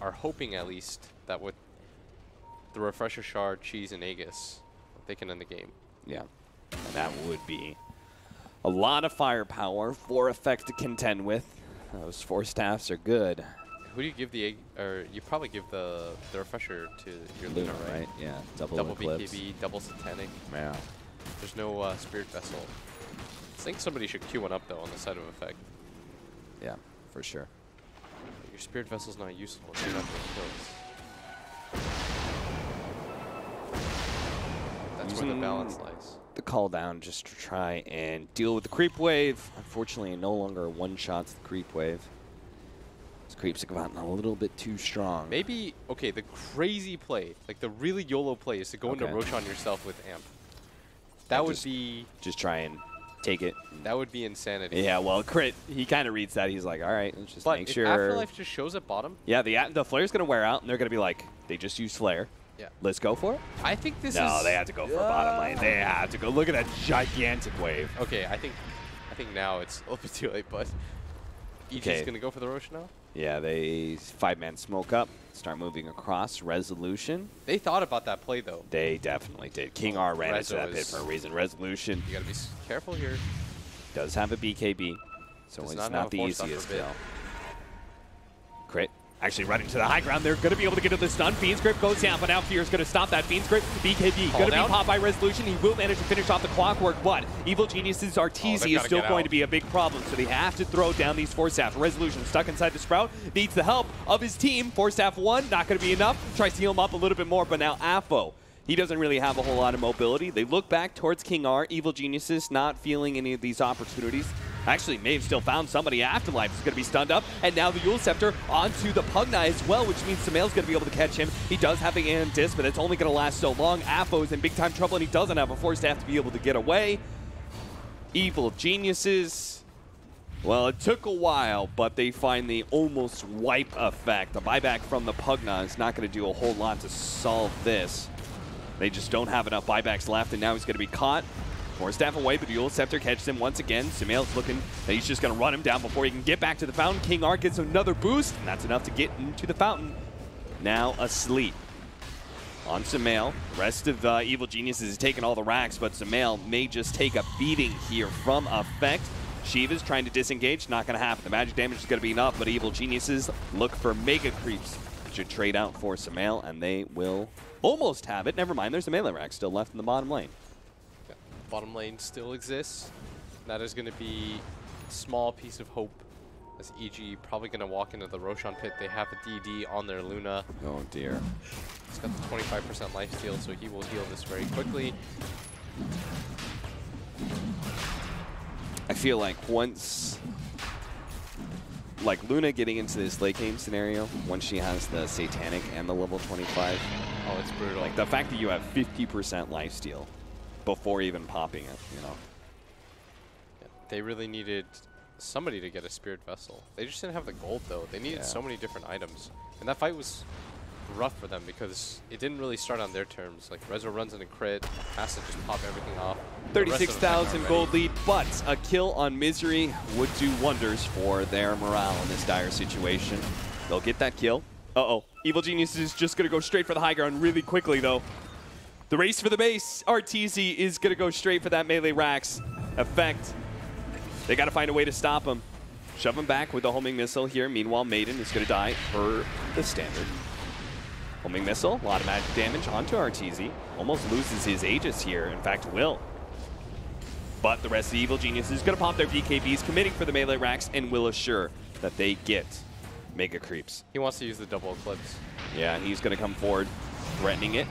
are hoping at least that with the Refresher Shard, Cheese, and Aegis, they can end the game. Yeah, and that would be a lot of firepower for Effect to contend with. Those 4 staffs are good. Who do you give the you probably give the Refresher to your Luna, right? Yeah, double Eclipse. BKB, double Satanic. Yeah. There's no Spirit Vessel. I think somebody should queue one up though on the side of Effect. Yeah, for sure. Your Spirit Vessel's not useful if you're not doing kills. That's where the balance lies. The call down just to try and deal with the creep wave. Unfortunately, no longer one-shots the creep wave. These creeps have gotten a little bit too strong. Maybe, okay, the crazy play, like the really YOLO play is to go into Roshan yourself with Amp. That would be... Just try and take it. That would be insanity. Yeah, well, Crit, he kind of reads that. He's like, all right, let's just make sure. Afterlife just shows at bottom. Yeah, the Flare's going to wear out, and they're going to be like, they just used Flare. Yeah. Let's go for it? I think this is... No, they have to go for a bottom lane. They have to go. Look at that gigantic wave. Okay, I think now it's a little bit too late, but EG's going to go for the Rosh now? Yeah, they 5-man smoke up, start moving across. Resolution. They thought about that play, though. They definitely did. King R ran into that pit for a reason. Resolution. You got to be careful here. Does have a BKB, so it's not the easiest kill. Crit. Actually running to the high ground. They're going to be able to get to the stun. Fiend's Grip goes down, but now Fear is going to stop that. Fiend's Grip, BKB, going to be popped by Resolution. He will manage to finish off the clockwork, but Evil Geniuses' Arteezy is still going to be a big problem, so they have to throw down these 4 staffs. Resolution stuck inside the Sprout, needs the help of his team. 4 staff 1, not going to be enough. Tries to heal him up a little bit more, but now Afo, he doesn't really have a whole lot of mobility. They look back towards King R. Evil Geniuses not feeling any of these opportunities. Actually, may have still found somebody. Afterlife is going to be stunned up. And now the Yule Scepter onto the Pugna as well, which means Sumail's going to be able to catch him. He does have the Aeon Disc, but it's only going to last so long. Afo's in big-time trouble, and he doesn't have a 4 staff to be able to get away. Evil Geniuses. Well, it took a while, but they finally almost wipe Effect. The buyback from the Pugna is not going to do a whole lot to solve this. They just don't have enough buybacks left, and now he's going to be caught. 4 staff away, but the Yule Scepter catches him once again. Sumail's looking that he's just going to run him down before he can get back to the fountain. King R gets another boost, and that's enough to get into the fountain. Now asleep on Sumail. Rest of Evil Geniuses is taking all the racks, but Sumail may just take a beating here from Effect. Shiva's trying to disengage, not going to happen. The magic damage is going to be enough, but Evil Geniuses look for mega creeps. Should trade out for Sumail, and they will almost have it. Never mind, there's a melee rack still left in the bottom lane. Bottom lane still exists. That is going to be a small piece of hope as EG probably going to walk into the Roshan pit. They have a DD on their Luna. Oh dear. He's got the 25% lifesteal, so he will heal this very quickly. I feel like once, like Luna getting into this late game scenario, once she has the Satanic and the level 25. Oh, it's brutal. Like the fact that you have 50% lifesteal before even popping it, you know. Yeah, they really needed somebody to get a Spirit Vessel. They just didn't have the gold, though. They needed so many different items. And that fight was rough for them because it didn't really start on their terms. Like, Rezo runs in a crit, has to just pop everything off. 36,000 gold lead, but a kill on Misery would do wonders for their morale in this dire situation. They'll get that kill. Uh-oh. Evil Genius is just going to go straight for the high ground really quickly, though. The race for the base. Arteezy is going to go straight for that melee racks. Effect. They got to find a way to stop him. Shove him back with the homing missile here. Meanwhile, Maiden is going to die per the standard. Homing missile, a lot of magic damage onto Arteezy. Almost loses his Aegis here. In fact, will. But the rest of the Evil Genius is going to pop their BKBs, committing for the melee racks, and will assure that they get Mega Creeps. He wants to use the double eclipse. Yeah, he's going to come forward, threatening it.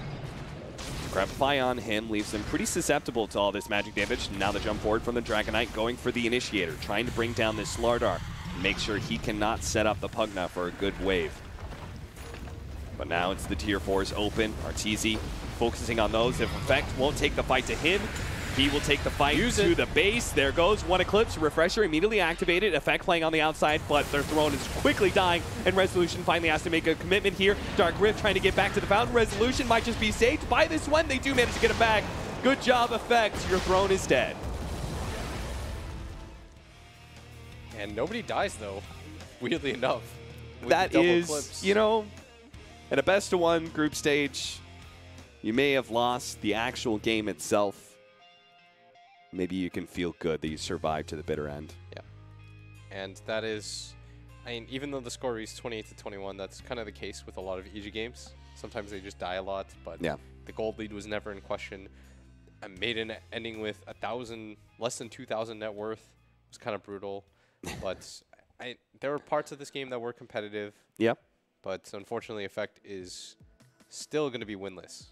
Grabify on him leaves him pretty susceptible to all this magic damage. Now the jump forward from the Dragonite, going for the Initiator, trying to bring down this Slardar, make sure he cannot set up the Pugna for a good wave. But now it's the tier 4s open. Arteezy focusing on those. If Effect won't take the fight to him, he will take the fight to the base. There goes one Eclipse. Refresher immediately activated. Effect playing on the outside, but their throne is quickly dying, and Resolution finally has to make a commitment here. Dark Rift trying to get back to the fountain. Resolution might just be saved by this one. They do manage to get him back. Good job, Effect. Your throne is dead. And nobody dies, though, weirdly enough. with That the double is, clips. you know, at a best-of-1 group stage, you may have lost the actual game itself. Maybe you can feel good that you survived to the bitter end. Yeah. And that is, I mean, even though the score reads 28-21, that's kind of the case with a lot of EG games. Sometimes they just die a lot, but Yeah. the gold lead was never in question. A Maiden ending with 1,000, less than 2,000 net worth was kind of brutal. But there were parts of this game that were competitive. Yep. But unfortunately, Effect is still going to be winless.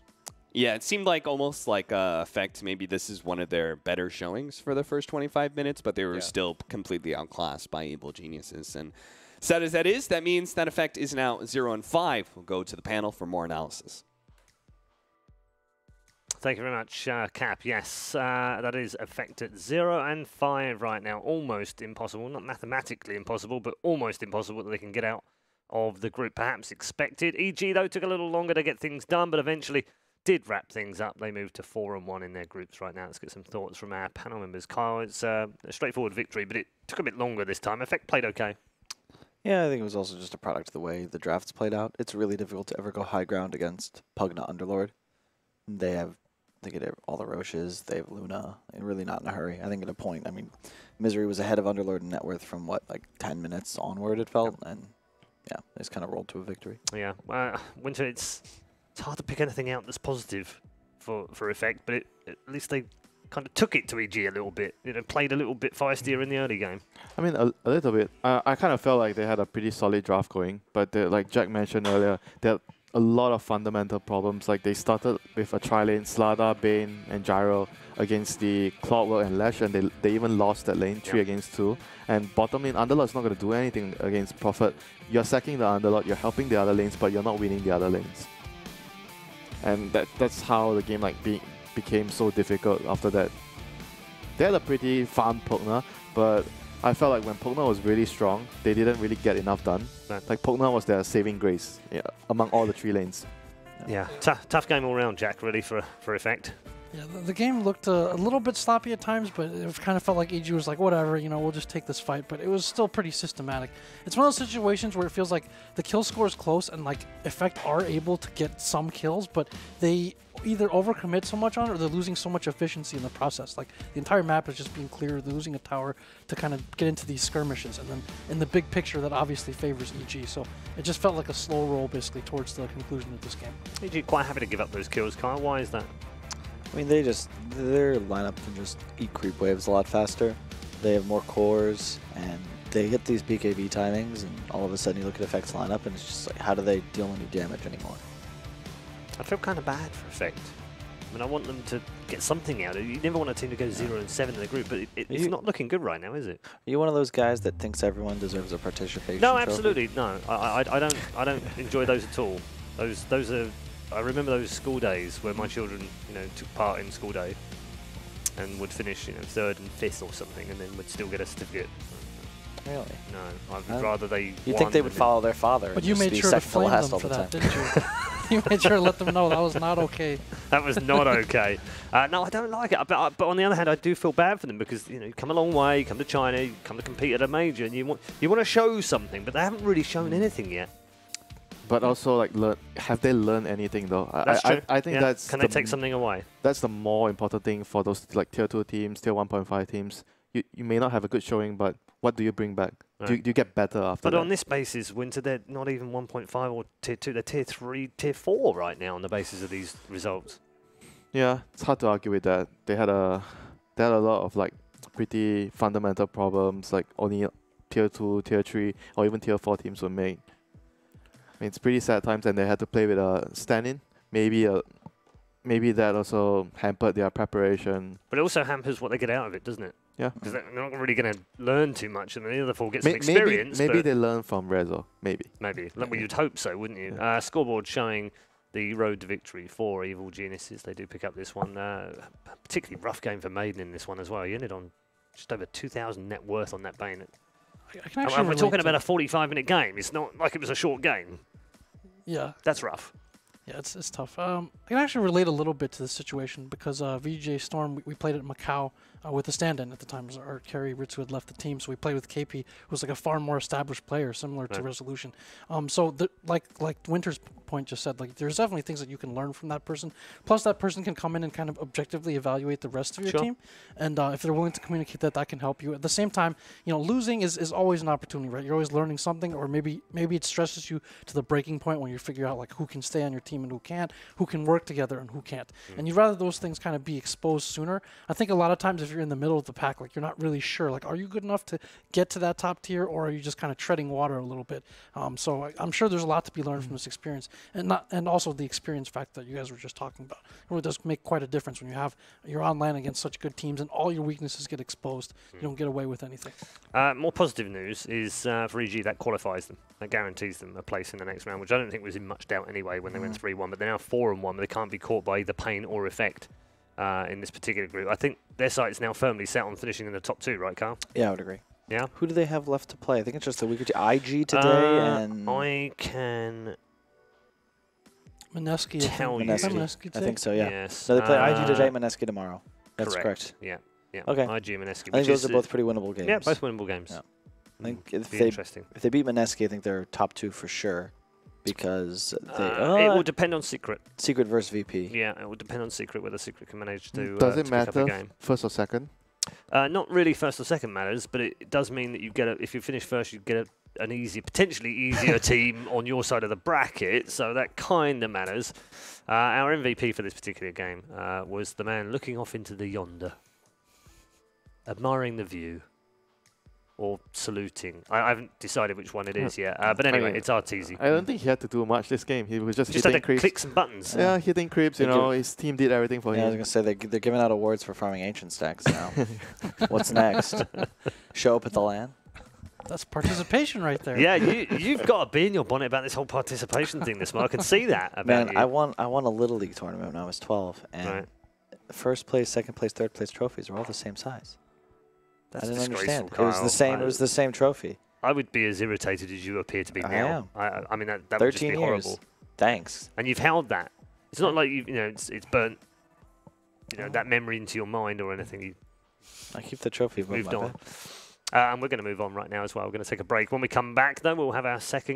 Yeah, it seemed like almost like Effect, maybe this is one of their better showings for the first 25 minutes, but they were still completely outclassed by Evil Geniuses. And sad as that is, that means that Effect is now 0-5. We'll go to the panel for more analysis. Thank you very much, Cap. Yes, that is Effect at 0-5 right now. Almost impossible, not mathematically impossible, but almost impossible that they can get out of the group. Perhaps expected. EG, though, took a little longer to get things done, but eventually did wrap things up. They moved to 4-1 in their groups right now. Let's get some thoughts from our panel members. Kyle, it's a straightforward victory, but it took a bit longer this time. Effect played okay. Yeah, I think it was also just a product of the way the drafts played out. It's really difficult to ever go high ground against Pugna Underlord. They get all the Roches, they have Luna, and really not in a hurry. I think at a point, I mean, Misery was ahead of Underlord in net worth from, what, like 10 minutes onward, it felt, and yeah, they just kind of rolled to a victory. Yeah, Winter, it's hard to pick anything out that's positive for Effect, but at least they kind of took it to EG a little bit. You know, played a little bit feistier in the early game. I mean, a little bit. I kind of felt like they had a pretty solid draft going, but like Jack mentioned earlier, they had a lot of fundamental problems. Like they started with a tri-lane, Slardar, Bane, and Gyro against the Clockwork and Lash, and they even lost that lane 3 against 2. And bottom lane, Underlord's not going to do anything against Prophet. You're sacking the Underlord, you're helping the other lanes, but you're not winning the other lanes. And that's how the game became so difficult after that. They had a pretty fun Pugna, but I felt like when Pugna was really strong, they didn't really get enough done. Right. Like Pugna was their saving grace among all the 3 lanes. Yeah, tough game all round, Jack, really, for Effect. Yeah, the game looked a little bit sloppy at times, but it kind of felt like EG was like, whatever, you know, we'll just take this fight. But it was still pretty systematic. It's one of those situations where it feels like the kill score is close and like Effect are able to get some kills, but they either overcommit so much on it or they're losing so much efficiency in the process. Like the entire map is just being cleared, they're losing a tower to kind of get into these skirmishes. And then in the big picture, that obviously favors EG. So it just felt like a slow roll basically towards the conclusion of this game. EG quite happy to give up those kills, Kyle. Why is that? I mean, their lineup can just eat creep waves a lot faster. They have more cores, and they hit these BKB timings, and all of a sudden you look at Effect's lineup, and it's just like, how do they deal any damage anymore? I feel kind of bad for Effect. I mean, I want them to get something out of it. You never want a team to go 0-7 in the group, but it's not looking good right now, is it? Are you one of those guys that thinks everyone deserves a participation No, trophy? absolutely no. I don't enjoy those at all. Those are. I remember those school days where my children, you know, took part in school day and would finish, you know, 3rd and 5th or something, and then would still get a certificate. Really? No, I'd rather they. You'd think they would follow their father. But and you just made be sure to second flame last them all for the that, time. didn't you? You made sure to let them know that was not okay. That was not okay. No, I don't like it. But on the other hand, I do feel bad for them because, you know, you come a long way, you come to China, you come to compete at a major, and you want to show something, but they haven't really shown anything yet. But also, like, have they learned anything though? That's true. I think that's Can they take something away? That's the more important thing for those like tier 2 teams, tier 1.5 teams. You may not have a good showing, but what do you bring back? Right. Do you get better after that? But on this basis, Winter, they're not even 1.5 or tier 2. They're tier 3, tier 4 right now on the basis of these results. Yeah, it's hard to argue with that. They had a lot of like pretty fundamental problems, like only tier 2, tier 3, or even tier 4 teams were made. I mean, it's pretty sad times, and they had to play with a stand-in. Maybe that also hampered their preparation. But it also hampers what they get out of it, doesn't it? Yeah. Because they're not really going to learn too much, and the other four get some experience. Maybe they learn from Rezo. Maybe. Maybe. Well, you'd hope so, wouldn't you? Scoreboard showing the road to victory for Evil Geniuses. They do pick up this one. Particularly rough game for Maiden in this one as well. He ended on just over 2,000 net worth on that Bayonet. And we're talking about a 45-minute game. It's not like it was a short game. Yeah. That's rough. Yeah, it's tough. I can actually relate a little bit to this situation because VJ Storm, we played at Macau with the stand-in at the time. Our carry Ritsu had left the team, so we played with KP, who was like a far more established player, similar to Resolution. So like Winter's point just said, like there's definitely things that you can learn from that person. Plus, that person can come in and kind of objectively evaluate the rest of your team, and if they're willing to communicate that can help you. At the same time, losing is always an opportunity, right? You're always learning something, or maybe it stresses you to the breaking point when you figure out like who can stay on your team and who can't, who can work together and who can't. And you'd rather those things kind of be exposed sooner. I think a lot of times if you're in the middle of the pack, like you're not really sure, like are you good enough to get to that top tier, or are you just kind of treading water a little bit? So I'm sure there's a lot to be learned from this experience, and also the experience factor that you guys were just talking about. It really does make quite a difference when you're on land against such good teams and all your weaknesses get exposed. You don't get away with anything. More positive news is for EG that qualifies them. That guarantees them a place in the next round, which I don't think was in much doubt anyway when they went 3-1. But they're now 4-1. They can't be caught by either pain or effect in this particular group. I think their sight's now firmly set on finishing in the top 2, right, Carl? Yeah, I would agree. Yeah. Who do they have left to play? I think it's just a week or two. IG today and I can Mineski. tell you. Mineski I think so. Yeah. Yes. No, they play IG today, Mineski tomorrow. That's correct. Yeah. Yeah. Okay. IG and Mineski. I think those are both pretty winnable games. Yeah, both winnable games. Yeah. I think if interesting. If they beat Mineski, I think they're top 2 for sure. Because they, it will depend on Secret. Secret versus VP. Yeah, it will depend on Secret whether Secret can manage to. Does it to pick up a matter game. first or second? Not really first or second matters, but it does mean that you get if you finish first, you get an potentially easier team on your side of the bracket. So that kind of matters. Our MVP for this particular game was the man looking off into the yonder, admiring the view. Or saluting. I haven't decided which one it is yet. But anyway, it's Arteezy. I don't think he had to do much this game. He was just had hitting to creeps. click some buttons. Yeah, hitting creeps. His team did everything for I was him. going to say, they're giving out awards for farming ancient stacks now. What's next? Show up at the LAN? That's participation right there. Yeah, you've got a bee in your bonnet about this whole participation thing this month. I can see that about Man, you. I won a Little League tournament when I was 12. And first place, second place, third place trophies are all the same size. That's I didn't understand. Kyle. It was the same. It was the same trophy. I would be as irritated as you appear to be now. I mean, that would just be 13 horrible. years. Thanks. And you've held that. It's not like it's burnt. That memory into your mind or anything. I keep the trophy above Moved my on. bed. And we're going to move on right now as well. We're going to take a break. When we come back, though, we'll have our second